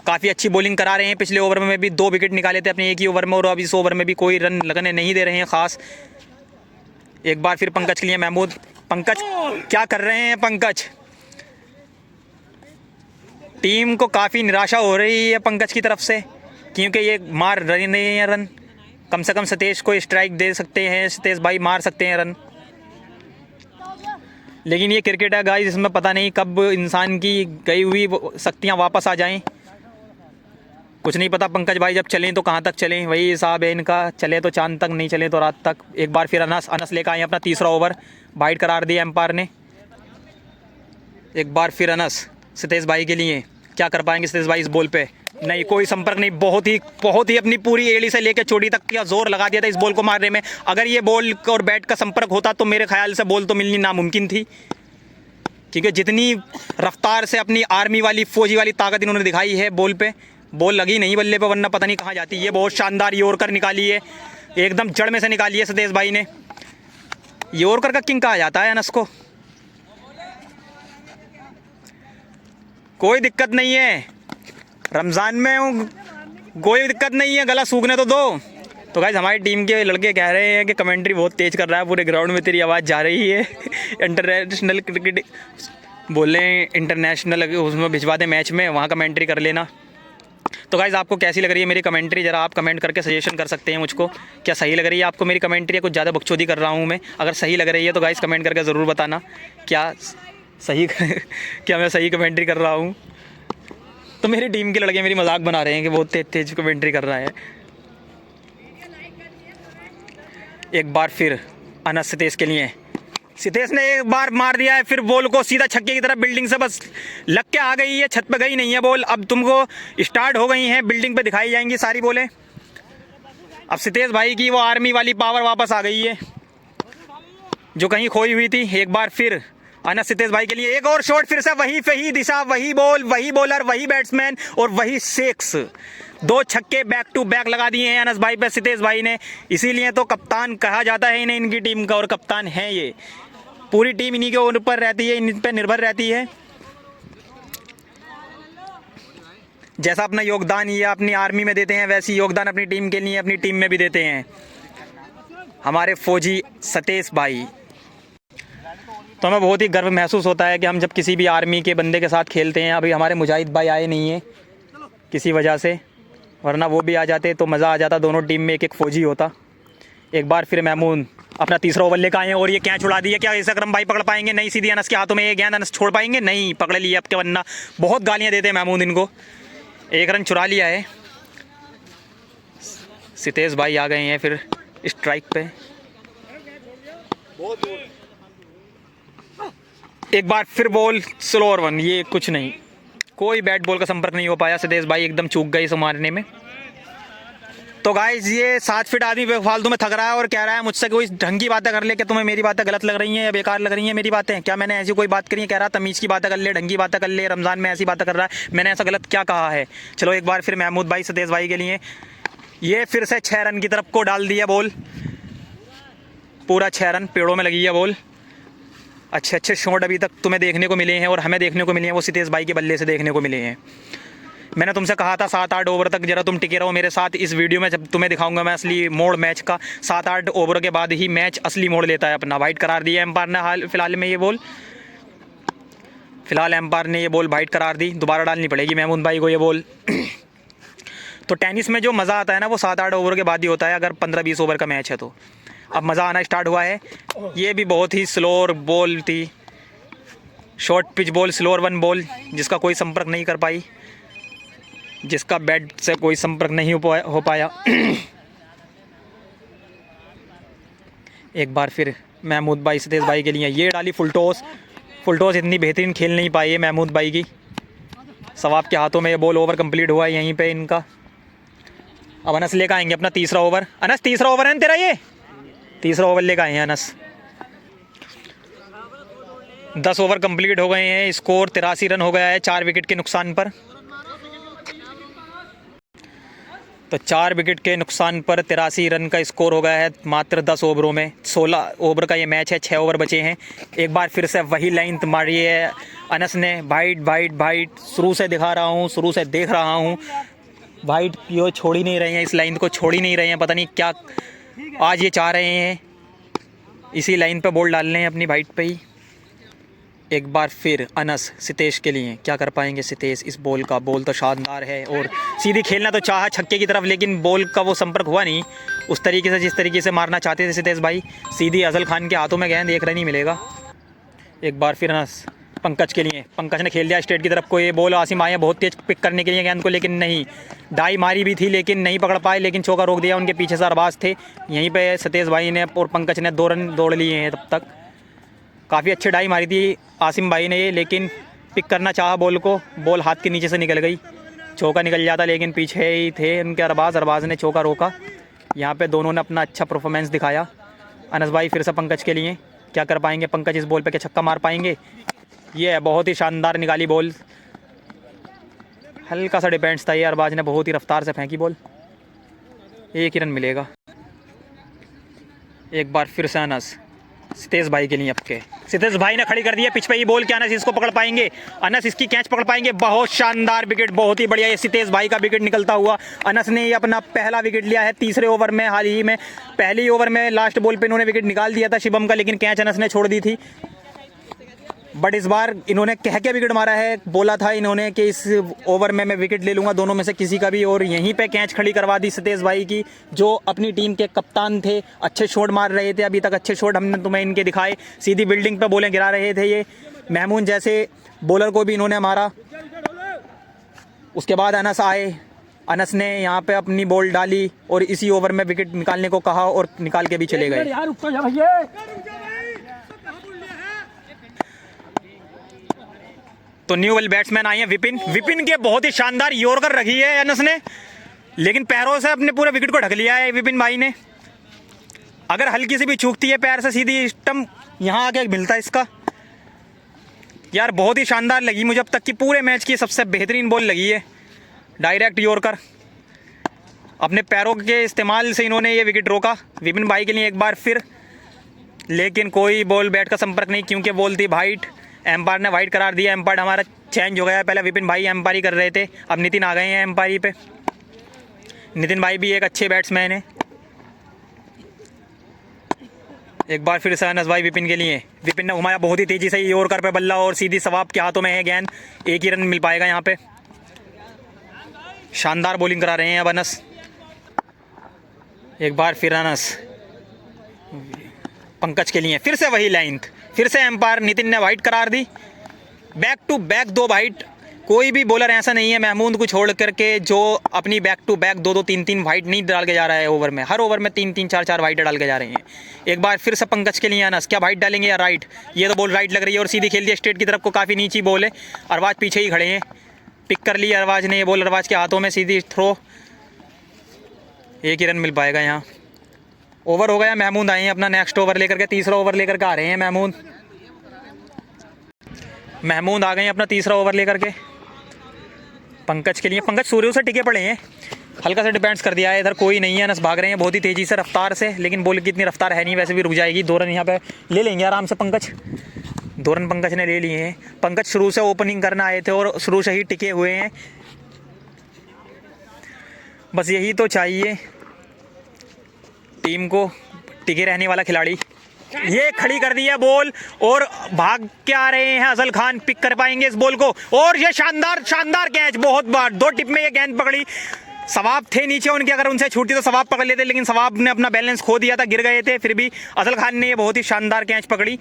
काफ़ी अच्छी बॉलिंग करा रहे हैं, पिछले ओवर में भी 2 विकेट निकाले थे अपने एक ही ओवर में, और अब इस ओवर में भी कोई रन लगने नहीं दे रहे हैं ख़ास। एक बार फिर पंकज के लिए महमूद, पंकज क्या कर रहे हैं पंकज? टीम को काफ़ी निराशा हो रही है पंकज की तरफ से, क्योंकि ये मार रहे नहीं हैं रन। कम से कम सतीश को स्ट्राइक दे सकते हैं, सतीश भाई मार सकते हैं रन, लेकिन ये क्रिकेट है गाइस, इसमें पता नहीं कब इंसान की गई हुई शक्तियाँ वापस आ जाएं, कुछ नहीं पता। पंकज भाई जब चलें तो कहाँ तक चलें, वही हिसाब है इनका, चले तो चांद तक, नहीं चले तो रात तक। एक बार फिर अनस लेकर आए अपना तीसरा ओवर, वाइड करार दिया एम्पायर ने। एक बार फिर अनस सतीश भाई के लिए, क्या कर पाएंगे सतीश भाई इस बॉल पे? नहीं, कोई संपर्क नहीं। बहुत ही अपनी पूरी एड़ी से लेकर चोटी तक का जोर लगा दिया था इस बॉल को मारने में। अगर ये बॉल और बैट का संपर्क होता तो मेरे ख्याल से बॉल तो मिलनी नामुमकिन थी, क्योंकि जितनी रफ्तार से अपनी आर्मी वाली फौजी वाली ताकत इन्होंने दिखाई है बॉल पे, बॉल लगी नहीं बल्ले पे, वरना पता नहीं कहाँ जाती। ये बहुत शानदार यॉर्कर निकाली है, एकदम जड़ में से निकाली है सतीश भाई ने। यॉर्कर का किंग कहा जाता है अनस को। कोई दिक्कत नहीं है, रमज़ान में हूँ, कोई दिक्कत नहीं है, गला सूखने तो दो। तो गाइस हमारी टीम के लड़के कह रहे हैं कि कमेंट्री बहुत तेज़ कर रहा है, पूरे ग्राउंड में तेरी आवाज़ जा रही है। इंटरनेशनल क्रिकेट बोले, इंटरनेशनल उसमें भिजवा दें मैच में, वहाँ कमेंट्री कर लेना। तो गाइस आपको कैसी लग रही है मेरी कमेंट्री, ज़रा आप कमेंट करके सजेशन कर सकते हैं मुझको। क्या सही लग रही है आपको मेरी कमेंट्री, या कुछ ज़्यादा बकचोदी कर रहा हूँ मैं? अगर सही लग रही है तो गाइस कमेंट करके ज़रूर बताना क्या सही क्या मैं सही कमेंट्री कर रहा हूँ। तो मेरी टीम के लड़के मेरी मजाक बना रहे हैं कि बहुत तेज कमेंट्री कर रहा है। एक बार फिर अनस सतीश के लिए, सतीश ने एक बार मार दिया है, फिर बॉल को सीधा छक्के की तरफ बिल्डिंग से बस लग के आ गई है, छत पे गई नहीं है बॉल। अब तुमको स्टार्ट हो गई हैं, बिल्डिंग पे दिखाई जाएंगी सारी बॉलें। अब सतीश भाई की वो आर्मी वाली पावर वापस आ गई है जो कहीं खोई हुई थी। एक बार फिर अनस सतीश भाई के लिए एक और शॉट, फिर से वही दिशा, वही बॉल, वही बॉलर, वही बैट्समैन और वही 6। 2 छक्के बैक टू बैक लगा दिए हैं अनस भाई पे सितेश भाई ने, इसीलिए तो कप्तान कहा जाता है इन्हें, इनकी टीम का, और कप्तान है ये। पूरी टीम इन्हीं के ऊपर रहती है, इन पर निर्भर रहती है। जैसा अपना योगदान ये अपनी आर्मी में देते हैं, वैसी योगदान अपनी टीम के लिए अपनी टीम में भी देते हैं हमारे फौजी सतेश भाई। तो हमें बहुत ही गर्व महसूस होता है कि हम जब किसी भी आर्मी के बंदे के साथ खेलते हैं। अभी हमारे मुजाहिद भाई आए नहीं हैं किसी वजह से, वरना वो भी आ जाते तो मज़ा आ जाता, दोनों टीम में एक एक फ़ौजी होता। एक बार फिर महमूद अपना तीसरा ओवर लेकर आए हैं और ये कैच उड़ा दिया। क्या इस अकरम भाई पकड़ पाएंगे? नहीं, सीधी अनस के हाथों में ये गेंद, अनस छोड़ पाएंगे? नहीं, पकड़ लिया अब के, वरना बहुत गालियाँ देते हैं महमूद इनको। 1 रन चुरा लिया है। सितेश भाई आ गए हैं फिर स्ट्राइक पे। एक बार फिर बॉल स्लोअर 1, ये कुछ नहीं, कोई बैट बॉल का संपर्क नहीं हो पाया। सितेश भाई एकदम चूक गए इस मारने में। तो गाइस ये 7 फीट आदमी फालतू में थक रहा है और कह रहा है मुझसे कोई ढंग की बातें कर ले, कि तुम्हें मेरी बातें गलत लग रही हैं या बेकार लग रही हैं मेरी बातें? क्या मैंने ऐसी कोई बात करी है? कह रहा तमीज़ की बातें कर ले, ढंग की बातें कर ले, रमज़ान में ऐसी बातें कर रहा है, मैंने ऐसा गलत क्या कहा है? चलो एक बार फिर महमूद भाई सितेश भाई के लिए ये फिर से 6 रन की तरफ को डाल दिया बॉल, पूरा 6 रन पेड़ों में लगी है बॉल। अच्छे अच्छे शॉट अभी तक तुम्हें देखने को मिले हैं और हमें देखने को मिले हैं, वो सितेश भाई के बल्ले से देखने को मिले हैं। मैंने तुमसे कहा था 7-8 ओवर तक जरा तुम टिके रहो मेरे साथ। इस वीडियो में जब तुम्हें दिखाऊंगा मैं असली मोड़ मैच का, 7-8 ओवर के बाद ही मैच असली मोड़ लेता है अपना। वाइड करार दिया एम्पायर ने हाल फिलहाल में ये बॉल, फिलहाल एम्पायर ने ये बॉल वाइड करार दी। दोबारा डालनी पड़ेगी महमूद भाई को ये बॉल। तो टेनिस में जो मज़ा आता है ना वो 7-8 ओवर के बाद ही होता है, अगर 15-20 ओवर का मैच है तो। अब मज़ा आना स्टार्ट हुआ है। ये भी बहुत ही स्लोअर बॉल थी, short pitch ball, slower 1 ball, जिसका कोई संपर्क नहीं कर पाई, जिसका बैट से कोई संपर्क नहीं हो पाया। एक बार फिर महमूद भाई सितेश भाई के लिए ये डाली फुल टॉस। इतनी बेहतरीन खेल नहीं पाई है महमूद भाई की। सवाब के हाथों में ये बॉल ओवर कंप्लीट हुआ है यहीं पे इनका। अब अनस लेकर आएंगे अपना तीसरा ओवर। अनस तीसरा ओवर है ना तेरा? ये तीसरा ओवर लेकर आए हैं अनस। 10 ओवर कंप्लीट हो गए हैं, स्कोर 83 रन हो गया है 4 विकेट के नुकसान पर। तो 4 विकेट के नुकसान पर 83 रन का स्कोर हो गया है मात्र 10 ओवरों में। 16 ओवर का ये मैच है, 6 ओवर बचे हैं। एक बार फिर से वही लाइन मारी है अनस ने, वाइड शुरू से दिखा रहा हूँ, शुरू से देख रहा हूँ, वाइड यो छोड़ ही नहीं रहे हैं, इस लाइन को छोड़ ही नहीं रहे हैं। पता नहीं क्या आज ये चाह रहे हैं, इसी लाइन पे बॉल डालने हैं अपनी वाइड पे ही। एक बार फिर अनस सितेश के लिए, क्या कर पाएंगे सितेश इस बॉल का? बॉल तो शानदार है और सीधी खेलना तो चाहा छक्के की तरफ, लेकिन बॉल का वो संपर्क हुआ नहीं उस तरीके से जिस तरीके से मारना चाहते थे सितेश भाई। सीधी अजल खान के हाथों में गेंद, 1 रन ही मिलेगा। एक बार फिर अनस पंकज के लिए, पंकज ने खेल दिया स्ट्रेट की तरफ को। ये बॉल आसिम आए बहुत तेज पिक करने के लिए गेंद को, लेकिन नहीं, डाई मारी भी थी लेकिन नहीं पकड़ पाए, लेकिन चौका रोक दिया। उनके पीछे से अरबाज थे, यहीं पे सतेश भाई ने और पंकज ने 2 रन दौड़ लिए हैं तब तक। काफ़ी अच्छी डाई मारी थी आसिम भाई ने ये, लेकिन पिक करना चाहा बॉल को, बॉल हाथ के नीचे से निकल गई। चौका निकल जाता लेकिन पीछे ही थे उनके अरबाज ने चौका रोका। यहाँ पे दोनों ने अपना अच्छा परफॉर्मेंस दिखाया। अनस भाई फिर से पंकज के लिए, क्या कर पाएंगे पंकज इस बॉल पे? क्या छक्का मार पाएंगे? ये है बहुत ही शानदार निकाली बॉल, हल्का सा डिपेंड्स था ये, अरबाज ने बहुत ही रफ्तार से फेंकी बॉल, 1 ही रन मिलेगा। एक बार फिर से अनस सितेश भाई के लिए, आपके सितेश भाई ने खड़ी कर दी है पिच पे ही बॉल। क्या अनस इसको पकड़ पाएंगे? अनस इसकी कैच पकड़ पाएंगे? बहुत शानदार विकेट, बहुत ही बढ़िया ये सितेश भाई का विकेट निकलता हुआ। अनस ने ये अपना पहला विकेट लिया है तीसरे ओवर में, हाल ही में। पहली ओवर में लास्ट बॉल पे इन्होंने विकेट निकाल दिया था शिवम का, लेकिन कैच अनस ने छोड़ दी थी। बट इस बार इन्होंने कह के विकेट मारा है, बोला था इन्होंने कि इस ओवर में मैं विकेट ले लूँगा दोनों में से किसी का भी, और यहीं पे कैच खड़ी करवा दी सितेश भाई की, जो अपनी टीम के कप्तान थे। अच्छे शॉट मार रहे थे, अभी तक अच्छे शॉट हमने तुम्हें इनके दिखाए। सीधी बिल्डिंग पे बॉलें गिरा रहे थे ये, महमूद जैसे बॉलर को भी इन्होंने मारा। उसके बाद अनस आए, अनस ने यहाँ पे अपनी बॉल डाली और इसी ओवर में विकेट निकालने को कहा और निकाल के भी चले गए। तो न्यू वेल बैट्समैन आए हैं विपिन के बहुत ही शानदार यॉर्कर रखी है अनस ने, लेकिन पैरों से अपने पूरे विकेट को ढक लिया है विपिन भाई ने। अगर हल्की सी भी चूकती है पैर से, सीधी स्टंप यहाँ आके मिलता है इसका। यार बहुत ही शानदार लगी मुझे अब तक की पूरे मैच की सबसे बेहतरीन बॉल लगी है, डायरेक्ट यॉर्कर। अपने पैरों के इस्तेमाल से इन्होंने ये विकेट रोका विपिन भाई के लिए एक बार फिर, लेकिन कोई बॉल बैट का संपर्क नहीं क्योंकि बॉल थी वाइट। एम्पायर ने वाइट करार दिया। एम्पायर हमारा चेंज हो गया, पहले विपिन भाई एम्पायरी कर रहे थे, अब नितिन आ गए हैं एम्पायरी पे। नितिन भाई भी एक अच्छे बैट्समैन है। एक बार फिर से अनस भाई विपिन के लिए, विपिन ने घुमाया बहुत ही तेज़ी से यॉर्कर पे बल्ला और सीधी सवाब के हाथों में है गेंद। एक ही रन मिल पाएगा यहाँ पे। शानदार बॉलिंग करा रहे हैं अब अनस। एक बार फिर अनस पंकज के लिए, फिर से वही लेंथ, फिर से एम्पायर नितिन ने वाइट करार दी। Back to back 2 wide. कोई भी बॉलर ऐसा नहीं है महमूद को छोड़ करके जो अपनी बैक टू बैक 2-2 3-3 वाइट नहीं डाल के जा रहा है ओवर में। हर ओवर में 3-3 4-4 वाइट डाल के जा रहे हैं। एक बार फिर से पंकज के लिए अनस, क्या वाइट डालेंगे या राइट? ये तो बॉल राइट लग रही है और सीधी खेल दी स्ट्रेट की तरफ को, काफ़ी नीची बॉल है। अरवाज पीछे ही खड़े हैं, पिक कर ली अरवाज ने ये बॉल, अरवाज के हाथों में सीधी थ्रो। एक ही रन मिल पाएगा यहाँ। ओवर हो गया। महमूद आए हैं अपना नेक्स्ट ओवर लेकर के, तीसरा ओवर लेकर के आ रहे हैं महमूद आ गए हैं अपना तीसरा ओवर लेकर के। पंकज के लिए, पंकज सूर्य से टिके पड़े हैं, हल्का सा डिपेंड्स कर दिया है। इधर कोई नहीं है, अनस भाग रहे हैं बहुत ही तेज़ी से रफ्तार से, लेकिन बॉल की इतनी रफ्तार है नहीं, वैसे भी रुक जाएगी। 2 रन यहाँ पे ले लेंगे आराम से पंकज। 2 रन पंकज ने ले लिए हैं। पंकज शुरू से ओपनिंग करना आए थे और शुरू से ही टिके हुए हैं। बस यही तो चाहिए टीम को, टिके रहने वाला खिलाड़ी। ये खड़ी कर दी है बॉल और भाग के आ रहे हैं अजल खान, पिक कर पाएंगे इस बॉल को। और ये शानदार शानदार कैच, बहुत बार 2 टिप में ये गेंद पकड़ी। सवाब थे नीचे उनके, अगर उनसे छूटती तो सवाब पकड़ लेते, लेकिन सवाब ने अपना बैलेंस खो दिया था, गिर गए थे। फिर भी अजल खान ने ये बहुत ही शानदार कैच पकड़ी।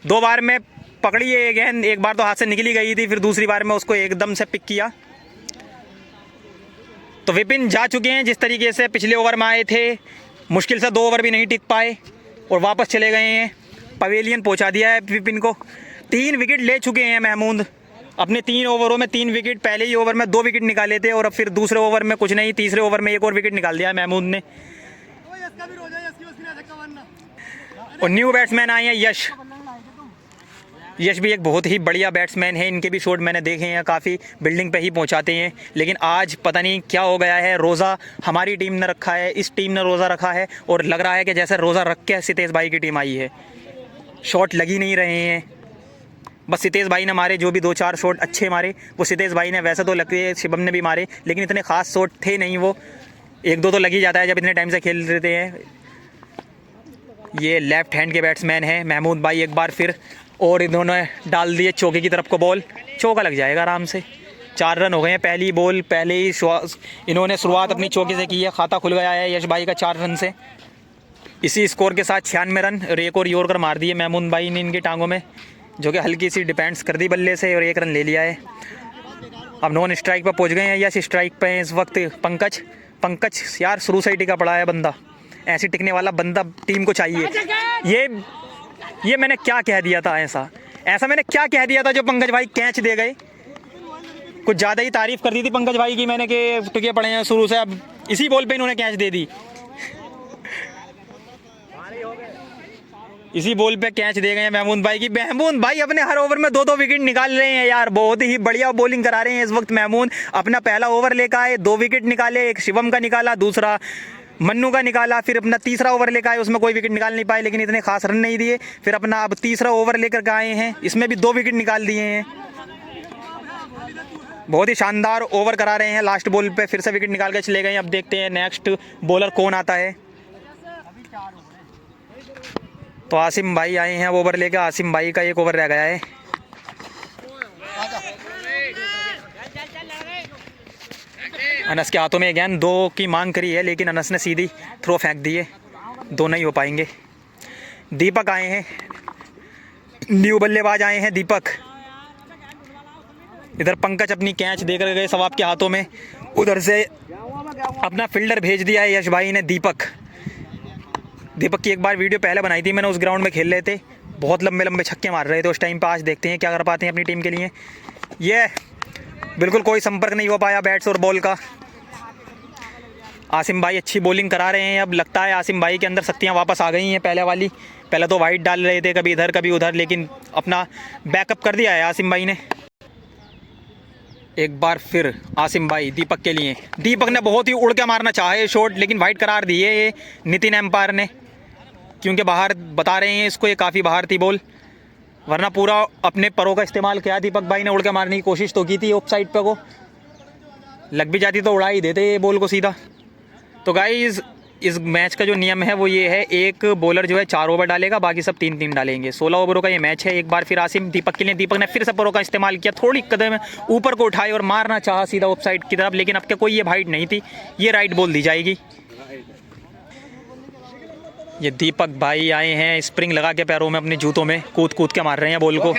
2 बार में पकड़ी है ये गेंद, एक बार तो हाथ से निकली गई थी, फिर दूसरी बार में उसको एकदम से पिक किया। तो विपिन जा चुके हैं जिस तरीके से पिछले ओवर में आए थे, मुश्किल से 2 ओवर भी नहीं टिक पाए और वापस चले गए हैं। पवेलियन पहुंचा दिया है विपिन को। 3 विकेट ले चुके हैं महमूद अपने 3 ओवरों में। 3 विकेट, पहले ही ओवर में 2 विकेट निकाले थे और अब फिर दूसरे ओवर में कुछ नहीं, तीसरे ओवर में 1 और विकेट निकाल दिया है महमूद ने। और न्यू बैट्समैन आए हैं यश। यश भी एक बहुत ही बढ़िया बैट्समैन है, इनके भी शॉट मैंने देखे हैं, काफ़ी बिल्डिंग पे ही पहुंचाते हैं। लेकिन आज पता नहीं क्या हो गया है, रोज़ा हमारी टीम ने रखा है, इस टीम ने रोज़ा रखा है और लग रहा है कि जैसे रोज़ा रख के सितेश भाई की टीम आई है। शॉट लग ही नहीं रहे हैं, बस सितेश भाई ने मारे, जो भी 2-4 शॉट अच्छे मारे वो सितेश भाई ने। वैसे तो लगते हैं शिवम ने भी मारे, लेकिन इतने खास शॉट थे नहीं वो। 1-2 तो लग ही जाता है जब इतने टाइम से खेल रहे हैं। ये लेफ्ट हैंड के बैट्समैन हैं महमूद भाई। एक बार फिर और इन्होंने डाल दिए चौके की तरफ को बॉल, चौका लग जाएगा आराम से। 4 रन हो गए हैं पहली बॉल, पहले ही इन्होंने शुरुआत अपनी चौके से की है। खाता खुल गया है यश भाई का 4 रन से। इसी स्कोर के साथ 96 रन और एक और यॉर्कर मार दिए महमूद भाई ने इनकी टांगों में, जो कि हल्की सी डिपेंड्स कर दी बल्ले से और 1 रन ले लिया है। अब नॉन स्ट्राइक पर पहुंच गए हैं, यश स्ट्राइक पे हैं इस वक्त। पंकज यार शुरू से ही टिका पड़ा है बंदा, ऐसे टिकने वाला बंदा टीम को चाहिए। ये मैंने क्या कह दिया था, ऐसा मैंने क्या कह दिया था जो पंकज भाई कैच दे गए? कुछ ज़्यादा ही तारीफ़ कर दी थी पंकज भाई की मैंने कि टिके पड़े हैं शुरू से, अब इसी बॉल पे इन्होंने कैच दे दी। इसी बॉल पे कैच दे गए हैं महमूद भाई की। महमूद भाई अपने हर ओवर में 2-2 विकेट निकाल रहे हैं यार, बहुत ही बढ़िया बॉलिंग करा रहे हैं इस वक्त महमूद। अपना पहला ओवर लेकर आए, 2 विकेट निकाले, एक शिवम का निकाला, दूसरा मन्नू का निकाला, फिर अपना तीसरा ओवर लेकर आए, उसमें कोई विकेट निकाल नहीं पाए, लेकिन इतने खास रन नहीं दिए। फिर अपना अब तीसरा ओवर लेकर के आए हैं, इसमें भी 2 विकेट निकाल दिए हैं। बहुत ही शानदार ओवर करा रहे हैं। लास्ट बॉल पे फिर से विकेट निकाल के चले गए हैं। अब देखते हैं नेक्स्ट बॉलर कौन आता है। तो आसिम भाई आए हैं ओवर लेकर। आसिम भाई का 1 ओवर रह गया है। अनस के हाथों में गेंद 2 की मांग करी है, लेकिन अनस ने सीधी थ्रो फेंक दी है, 2 नहीं हो पाएंगे। दीपक आए हैं, न्यू बल्लेबाज आए हैं दीपक। इधर पंकज अपनी कैच देकर गए सवाब के हाथों में, उधर से अपना फील्डर भेज दिया है यश भाई ने दीपक की एक बार वीडियो पहले बनाई थी मैंने, उस ग्राउंड में खेल रहे थे, बहुत लंबे लंबे छक्के मार रहे थे उस टाइम पे। आज देखते हैं क्या कर पाते हैं अपनी टीम के लिए। ये बिल्कुल कोई संपर्क नहीं हो पाया बैट्स और बॉल का। आसिम भाई अच्छी बॉलिंग करा रहे हैं। अब लगता है आसिम भाई के अंदर शक्तियाँ वापस आ गई हैं पहले वाली। पहले तो वाइड डाल रहे थे, कभी इधर कभी उधर, लेकिन अपना बैकअप कर दिया है आसिम भाई ने। एक बार फिर आसिम भाई दीपक के लिए। दीपक ने बहुत ही उड़ के मारना चाहा ये शॉट, लेकिन वाइड करार दिए ये नितिन एम्पायर ने, क्योंकि बाहर बता रहे हैं इसको, ये काफ़ी बाहर थी बॉल, वरना पूरा अपने परों का इस्तेमाल किया। दीपक भाई ने उड़ के मारने की कोशिश तो की थी ऑफ साइड पे, को लग भी जाती तो उड़ा ही देते ये बॉल को सीधा। तो गाइस इस मैच का जो नियम है वो ये है, एक बॉलर जो है 4 ओवर डालेगा, बाकी सब 3-3 डालेंगे। 16 ओवरों का ये मैच है। एक बार फिर आसिम दीपक के लिए। दीपक ने फिर से परों का इस्तेमाल किया, थोड़ी कदम ऊपर को उठाई और मारना चाहा सीधा ऑफ साइड की तरफ, लेकिन अब क्या कोई ये हाइट नहीं थी, ये राइट बॉल दी जाएगी। ये दीपक भाई आए हैं स्प्रिंग लगा के पैरों में, अपने जूतों में कूद कूद के मार रहे हैं बॉल को।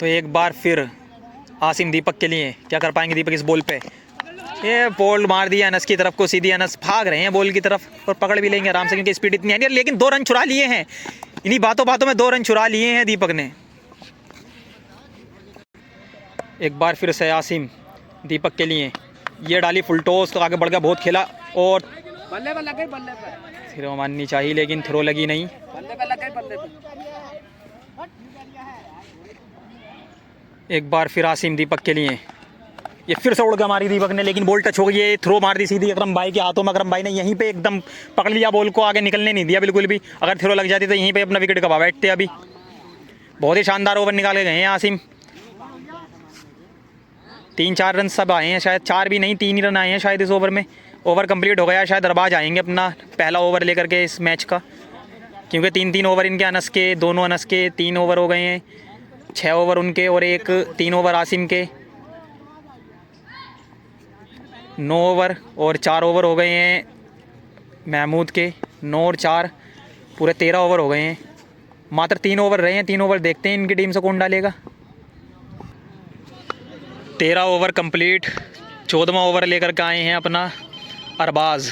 तो एक बार फिर आसिम दीपक के लिए। क्या कर पाएंगे दीपक इस बॉल पे? ये बॉल मार दिया अनस की तरफ को, सीधी अनस भाग रहे हैं बॉल की तरफ और पकड़ भी लेंगे आराम से, क्योंकि स्पीड इतनी है नहीं। लेकिन 2 रन चुरा लिए हैं, इन्हीं बातों बातों में 2 रन चुरा लिए हैं दीपक ने। एक बार फिर से आसिम दीपक के लिए। ये डाली फुल टॉस, तो आगे बढ़ गया, बहुत खेला और बल्ले पे लग गई, बल्ले पे थ्रो माननी चाहिए, लेकिन थ्रो लगी नहीं। बल्ले पे लग गई, बल्ले पे। एक बार फिर आसिम दीपक के लिए। ये फिर से उड़ के मारी दीपक ने, लेकिन बॉल टच हो गई। ये थ्रो मार दी सीधी अकरम भाई के हाथों में। अकरम भाई ने यहीं पे एकदम पकड़ लिया बॉल को, आगे निकलने नहीं दिया बिल्कुल भी। अगर थ्रो लग जाती तो यहीं पे अपना विकेट गवा बैठते अभी। बहुत ही शानदार ओवर निकाल के गए हैं आसिम। 3-4 रन सब आए हैं, शायद 4 भी नहीं, 3 ही रन आए हैं शायद इस ओवर में। ओवर कंप्लीट हो गया, शायद अरबाज आएंगे अपना पहला ओवर लेकर के इस मैच का, क्योंकि 3-3 ओवर इनके अनस के, दोनों अनस के 3 ओवर हो गए हैं। 6 ओवर उनके और 3 ओवर आसिम के। 9 ओवर और 4 ओवर हो गए हैं महमूद के। 9 और 4 पूरे 13 ओवर हो गए हैं। मात्र 3 ओवर रहे हैं। 3 ओवर देखते हैं इनकी टीम से कौन डालेगा। 13 ओवर कंप्लीट। 14वां ओवर लेकर के आए हैं अपना अरबाज।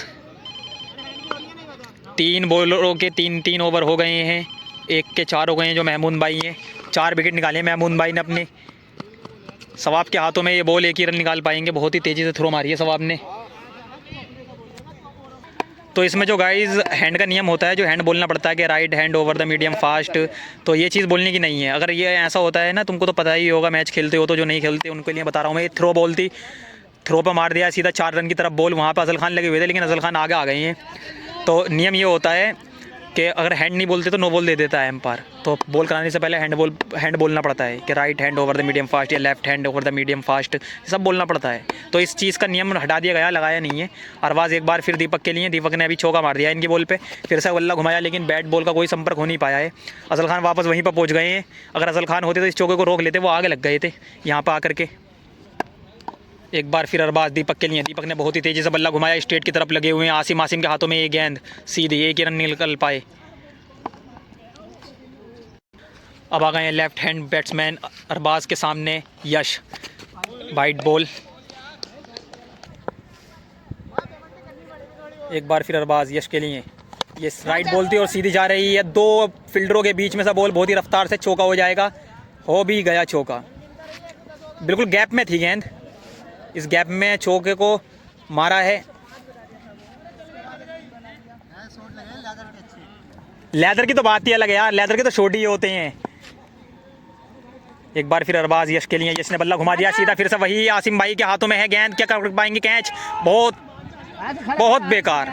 3 बॉलरों के 3-3 ओवर हो गए हैं। 1 के 4 हो गए हैं जो महमूद भाई हैं। 4 विकेट निकाले महमूद भाई ने अपने। सवाब के हाथों में ये बॉल 1 ही रन निकाल पाएंगे। बहुत ही तेज़ी से थ्रो मारी है सवाब ने। तो इसमें जो गाइस हैंड का नियम होता है, जो हैंड बोलना पड़ता है कि right hand over the medium fast, तो ये चीज़ बोलने की नहीं है। अगर ये ऐसा होता है ना, तुमको तो पता ही होगा, मैच खेलते हो तो, जो नहीं खेलते उनके लिए बता रहा हूँ मैं। थ्रो बॉल थी, थ्रो पे मार दिया सीधा 4 रन की तरफ बॉल। वहाँ पर अजल खान लगे हुए थे, लेकिन अजल खान आगे आ गए हैं। तो नियम ये होता है कि अगर हैंड नहीं बोलते तो नो बॉल दे देता है एम्पायर। तो बॉल कराने से पहले हैंड बोलना पड़ता है कि right hand over the medium fast या left hand over the medium fast, सब बोलना पड़ता है। तो इस चीज़ का नियम हटा दिया गया, लगाया नहीं है। अरबाज एक बार फिर दीपक के लिए। दीपक ने अभी चौका मार दिया इनकी बॉल पे, फिर से बल्ला घुमाया, लेकिन बैट बॉल का कोई संपर्क हो नहीं पाया है। अजल खान वापस वहीं पर पहुँच गए हैं। अगर अजल खान होते तो इस चौके को रोक लेते, वो आगे लग गए थे यहाँ पर आकर के। एक बार फिर अरबाज दीपक के लिए। दीपक ने बहुत ही तेज़ी से बल्ला घुमाया, स्ट्रेट की तरफ लगे हुए हैं। आसिम के हाथों में ये गेंद सीधे 1 ही रन निकल पाए। अब आ गए हैं लेफ्ट हैंड बैट्समैन अरबाज के सामने यश। Wide ball. एक बार फिर अरबाज यश के लिए। ये राइट बॉल थी और सीधी जा रही है। 2 फील्डरों के बीच में से बॉल बहुत ही रफ्तार से चौका हो जाएगा। हो भी गया चौका, बिल्कुल गैप में थी गेंद। इस गैप में चौके को मारा है। लेदर की तो बात ही अलग है यार, लेदर के तो शॉट ही होते हैं। एक बार फिर अरबाज यश के लिए। यश ने बल्ला घुमा दिया सीधा, फिर से वही आसिम भाई के हाथों में है गेंद। क्या कर पाएंगे कैच? बहुत बेकार,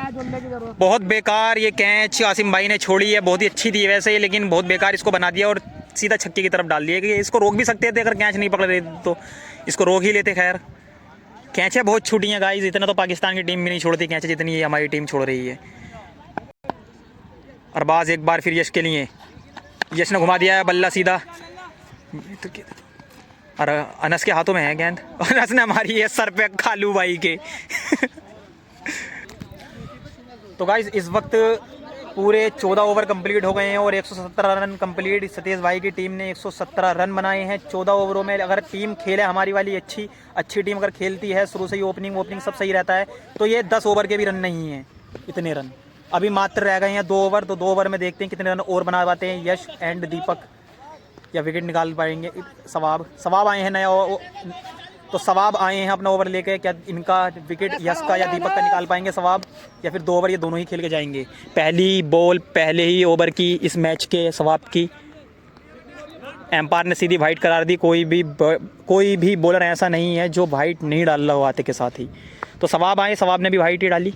बहुत बेकार ये कैच आसिम भाई ने छोड़ी है। बहुत ही अच्छी थी वैसे, लेकिन बहुत बेकार इसको बना दिया और सीधा छक्के की तरफ डाल दिया। कि इसको रोक भी सकते थे, अगर कैच नहीं पकड़ रहे तो इसको रोक ही लेते। खैर कैचें बहुत छूटी हैं गाइस, इतना तो पाकिस्तान की टीम भी नहीं छोड़ती कैचें जितनी ये हमारी टीम छोड़ रही है। अरबाज एक बार फिर यश के लिए। यश ने घुमा दिया है बल्ला सीधा, और अनस के हाथों में है गेंद। अनस ने हमारी है सर पे खालू भाई के। तो गाइस इस वक्त पूरे 14 ओवर कंप्लीट हो गए हैं और 117 रन कंप्लीट। सतीश भाई की टीम ने 117 रन बनाए हैं 14 ओवरों में। अगर टीम खेले हमारी वाली अच्छी टीम अगर खेलती है, शुरू से ही ओपनिंग सब सही रहता है, तो ये 10 ओवर के भी रन नहीं हैं इतने रन। अभी मात्र रह गए हैं 2 ओवर, तो 2 ओवर में देखते हैं कितने रन और बना पाते हैं यश एंड दीपक, या विकेट निकाल पाएंगे। सवाब आए हैं नया, तो सवाब आए हैं अपना ओवर लेके। क्या इनका विकेट यश का या दीपक का निकाल पाएंगे सवाब, या फिर 2 ओवर ये दोनों ही खेल के जाएंगे? पहली बॉल पहले ही ओवर की इस मैच के सवाब की। एम्पायर ने सीधी वाइट करार दी। कोई भी बॉलर ऐसा नहीं है जो वाइट नहीं डाल रहा हो आते के साथ ही। तो सवाब आए, सवाब ने भी वाइट ही डाली।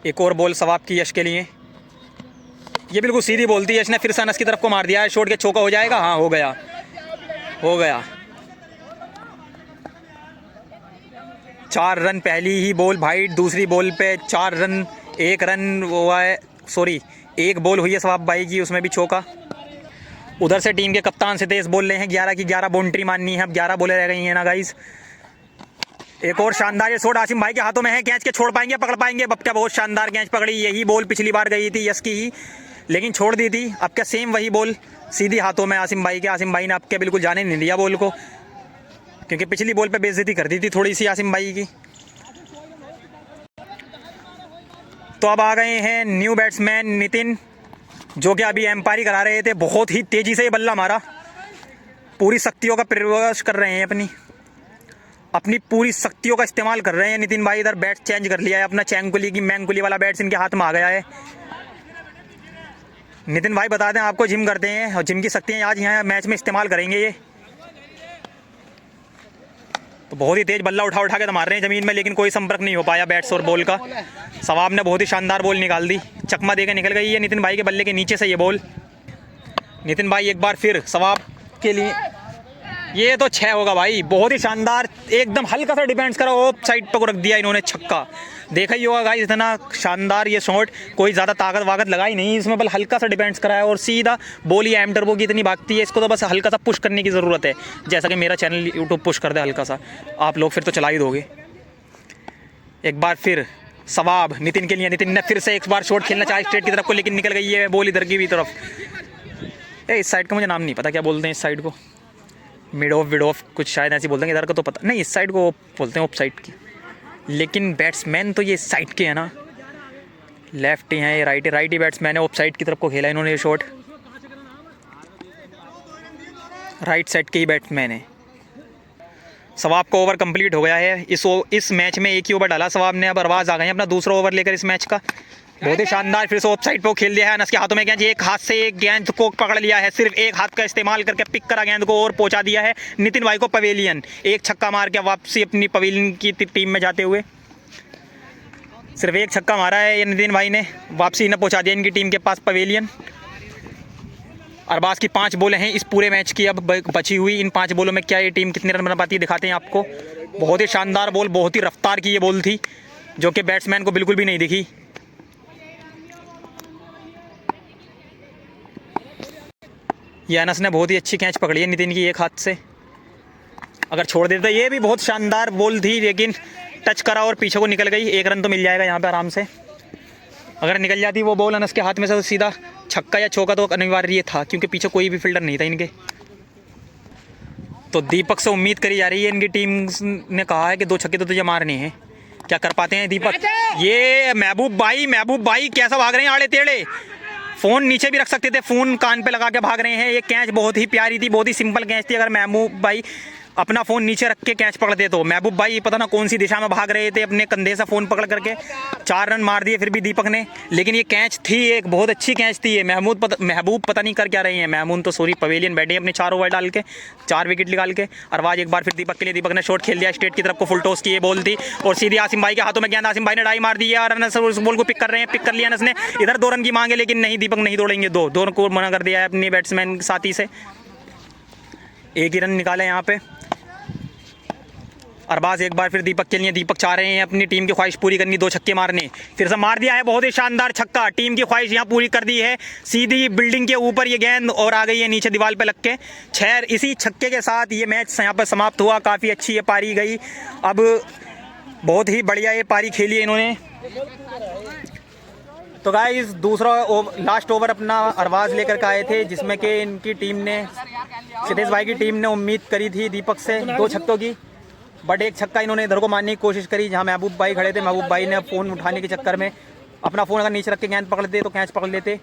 एक और बॉल सवाब की यश के लिए, ये बिल्कुल सीधी बॉल थी। यश ने फिर से अनस की तरफ को मार दिया है, शॉट के चौका हो जाएगा। हाँ हो गया, हो गया। 4 रन पहली ही बॉल वाइट, दूसरी बॉल पे 4 रन, 1 रन हुआ है, सॉरी 1 बॉल हुई है सवाब भाई की, उसमें भी चौका। उधर से टीम के कप्तान सितेश बोल रहे हैं 11 की 11 बाउंड्री माननी है। अब 11 बॉलें रह गई हैं ना गाइस। एक और शानदार ये शॉट आसिम भाई के हाथों में है, कैच के छोड़ पाएंगे, पकड़ पाएंगे। अब क्या बहुत शानदार कैच पकड़ी। यही बॉल पिछली बार गई थी यश की ही, लेकिन छोड़ दी थी। अब क्या सेम वही बॉल सीधी हाथों में आसिम भाई के। आसिम भाई ने अब क्या बिल्कुल जाने नहीं दिया बॉल को, क्योंकि पिछली बॉल पे बेइज्जती कर दी थी थोड़ी सी आसिम भाई की। तो अब आ गए हैं न्यू बैट्समैन नितिन, जो कि अभी एम्पायरी करा रहे थे। बहुत ही तेज़ी से ये बल्ला मारा, पूरी शक्तियों का प्रयोग कर रहे हैं, अपनी पूरी शक्तियों का इस्तेमाल कर रहे हैं नितिन भाई। इधर बैट चेंज कर लिया है अपना, चैंगुली की मैंगुली वाला बैट्स इनके हाथ में आ गया है। नितिन भाई बता दें आपको, जिम करते हैं और जिम की शक्तियाँ आज यहाँ मैच में इस्तेमाल करेंगे ये। तो बहुत ही तेज़ बल्ला उठा उठा के तो मार रहे हैं ज़मीन में, लेकिन कोई संपर्क नहीं हो पाया बैट्स और बॉल का। सवाब ने बहुत ही शानदार बॉल निकाल दी, चकमा देकर निकल गई है नितिन भाई के बल्ले के नीचे से ये बॉल। नितिन भाई एक बार फिर सवाब के लिए, ये तो 6 होगा भाई। बहुत ही शानदार, एकदम हल्का सा डिफेंस करा, ऑफ साइड पर को रख दिया इन्होंने, छक्का। देखा ही होगा गाइस, इतना शानदार ये शॉट, कोई ज़्यादा ताकत वाकत लगाई नहीं इसमें, बल हल्का सा डिफेंस करा है और सीधा बॉल। ये एम टर्बो की इतनी भागती है, इसको तो बस हल्का सा पुश करने की ज़रूरत है। जैसा कि मेरा चैनल यूट्यूब पुश कर दे हल्का सा, आप लोग फिर तो चला ही दोगे। एक बार फिर सवाब नितिन के लिए, नितिन ने फिर से एक बार शॉट खेलना चाहे स्ट्रेट की तरफ को, लेकिन निकल गई है बॉल इधर की भी तरफ। इस साइड का मुझे नाम नहीं पता क्या बोलते हैं इस साइड को, मिड ऑफ कुछ शायद ऐसी बोलते हैं। इधर का तो पता नहीं, इस साइड को बोलते हैं ऑफ साइड की, लेकिन बैट्समैन तो ये इस साइड के हैं ना, लेफ्ट ही हैं ये, राइट ही बैट्समैन है। ऑफ साइड की तरफ को खेला इन्होंने ये शॉट, राइट साइड के ही बैट्समैन है। सवाब का ओवर कंप्लीट हो गया है। इस मैच में एक ही ओवर डाला सवाब ने। अब अरबाज आ गए हैं अपना दूसरा ओवर लेकर इस मैच का। बहुत ही शानदार फिर से ऑफ साइड पे खेल दिया है। अनस के हाथों में गेंद, एक हाथ से एक गेंद को पकड़ लिया है, सिर्फ एक हाथ का इस्तेमाल करके पिक करा गेंद को और पहुंचा दिया है नितिन भाई को पवेलियन। एक छक्का मार के वापसी अपनी पवेलियन की टीम में जाते हुए, सिर्फ एक छक्का मारा है ये नितिन भाई ने, वापसी ने पहुंचा दिया इनकी टीम के पास पवेलियन। अरबाज की 5 बॉलें हैं इस पूरे मैच की अब बची हुई। इन 5 बॉलों में क्या ये टीम कितने रन बना पाती है दिखाते हैं आपको। बहुत ही शानदार बॉल, बहुत ही रफ्तार की ये बॉल थी, जो कि बैट्समैन को बिल्कुल भी नहीं दिखी। ये अनस ने बहुत ही अच्छी कैच पकड़ी है नितिन की एक हाथ से, अगर छोड़ देते ये भी बहुत शानदार बॉल थी, लेकिन टच करा और पीछे को निकल गई। 1 रन तो मिल जाएगा यहाँ पे आराम से। अगर निकल जाती वो बॉल अनस के हाथ में से तो सीधा छक्का या चौका तो अनिवार्य था, क्योंकि पीछे कोई भी फील्डर नहीं था इनके। तो दीपक से उम्मीद करी जा रही है, इनकी टीम ने कहा है कि 2 छक्के तो तुझे मारने हैं। क्या कर पाते हैं दीपक? ये महबूब भाई कैसा भाग रहे हैं आड़े टेढ़े, फ़ोन नीचे भी रख सकते थे, फ़ोन कान पे लगा के भाग रहे हैं। ये कैच बहुत ही प्यारी थी, बहुत ही सिंपल कैच थी। अगर महबूब भाई अपना फ़ोन नीचे रख के कैच पकड़ते तो, महबूब भाई पता ना कौन सी दिशा में भाग रहे थे, अपने कंधे से फ़ोन पकड़ करके 4 रन मार दिए फिर भी दीपक ने। लेकिन ये कैच थी, एक बहुत अच्छी कैच थी ये। महबूब पता नहीं कर क्या रहे हैं, महमूद तो सॉरी पवेलियन बैठे अपने 4 ओवर डाल के 4 विकेट निकाल के। अरबाज एक बार फिर दीपक के लिए, दीपक ने शॉट खेल दिया स्ट्रेट की तरफ को, फुल टॉस की ये बॉल थी और सीधी आसिम भाई के हाथों में गेंद। आसिम भाई ने डाई मार दी है और अनस उस बॉल को पिक कर रहे हैं, पिक कर लिया अनस ने। इधर 2 रन की मांगे, लेकिन नहीं, दीपक नहीं दौड़ेंगे, 2 को मना कर दिया है अपने बैट्समैन साथी से। 1 ही रन निकाले यहाँ पे। अरबाज एक बार फिर दीपक के लिए, दीपक चाह रहे हैं अपनी टीम की ख्वाहिश पूरी करनी, 2 छक्के मारने। फिर से मार दिया है, बहुत ही शानदार छक्का, टीम की ख्वाहिश यहाँ पूरी कर दी है। सीधी बिल्डिंग के ऊपर ये गेंद और आ गई है नीचे दीवार पे लग के 6। इसी छक्के के साथ ये मैच यहाँ पर समाप्त हुआ। काफ़ी अच्छी ये पारी गई, अब बहुत ही बढ़िया ये पारी खेली है इन्होंने। तो गाइस दूसरा लास्ट ओवर अपना अरबाज लेकर के आए थे, जिसमें कि इनकी टीम ने, सितेश भाई की टीम ने उम्मीद करी थी दीपक से 2 छक्कों की, बट एक छक्का इन्होंने इधर को मारने की कोशिश करी जहां महबूब भाई खड़े थे। महबूब भाई ने फ़ोन उठाने के चक्कर में अपना फ़ोन अगर नीचे रख के गेंद पकड़ देते तो कैच पकड़ लेते,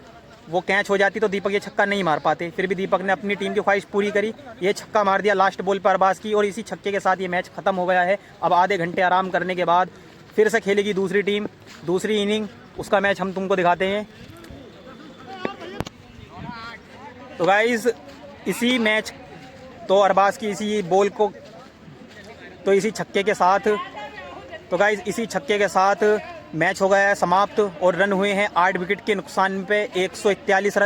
वो कैच हो जाती तो दीपक ये छक्का नहीं मार पाते। फिर भी दीपक ने अपनी टीम की ख्वाहिश पूरी करी, ये छक्का मार दिया लास्ट बॉल पर अरबाज की, और इसी छक्के के साथ ये मैच ख़त्म हो गया है। अब आधे घंटे आराम करने के बाद फिर से खेलेगी दूसरी टीम, दूसरी इनिंग, उसका मैच हम तुमको दिखाते हैं। तो गाइज़ इसी मैच तो अरबाज की इसी बॉल को तो इसी छक्के के साथ तो गाइस इसी छक्के के साथ मैच हो गया है समाप्त और रन हुए हैं 8 विकेट के नुकसान पे 141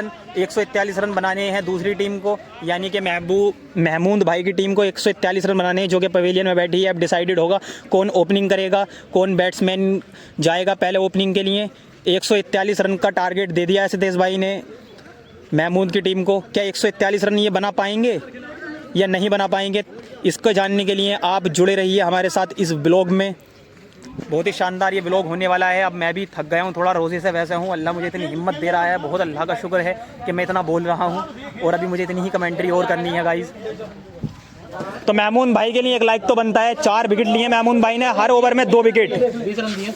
रन बनाने हैं दूसरी टीम को, यानी कि महमूद भाई की टीम को 141 रन बनाने हैं, जो कि पवेलियन में बैठी है। अब डिसाइडेड होगा कौन ओपनिंग करेगा, कौन बैट्समैन जाएगा पहले ओपनिंग के लिए। 141 रन का टारगेट दे दिया है सिद्धेश भाई ने महमूद की टीम को। क्या 141 रन ये बना पाएंगे या नहीं बना पाएंगे, इसको जानने के लिए आप जुड़े रहिए हमारे साथ इस ब्लॉग में। बहुत ही शानदार ये ब्लॉग होने वाला है। अब मैं भी थक गया हूँ थोड़ा, रोज़े से वैसे हूँ। अल्लाह मुझे इतनी हिम्मत दे रहा है, बहुत अल्लाह का शुक्र है कि मैं इतना बोल रहा हूँ और अभी मुझे इतनी ही कमेंट्री और करनी है गाइस। तो महमूद भाई के लिए एक लाइक तो बनता है। 4 विकेट लिए महमूद भाई ने, हर ओवर में 2 विकेट,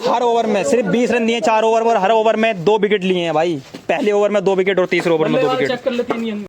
हर ओवर में सिर्फ 20 रन दिए 4 ओवर में, और हर ओवर में 2 विकेट लिए हैं भाई। पहले ओवर में 2 विकेट और तीसरे ओवर में 2 विकेट।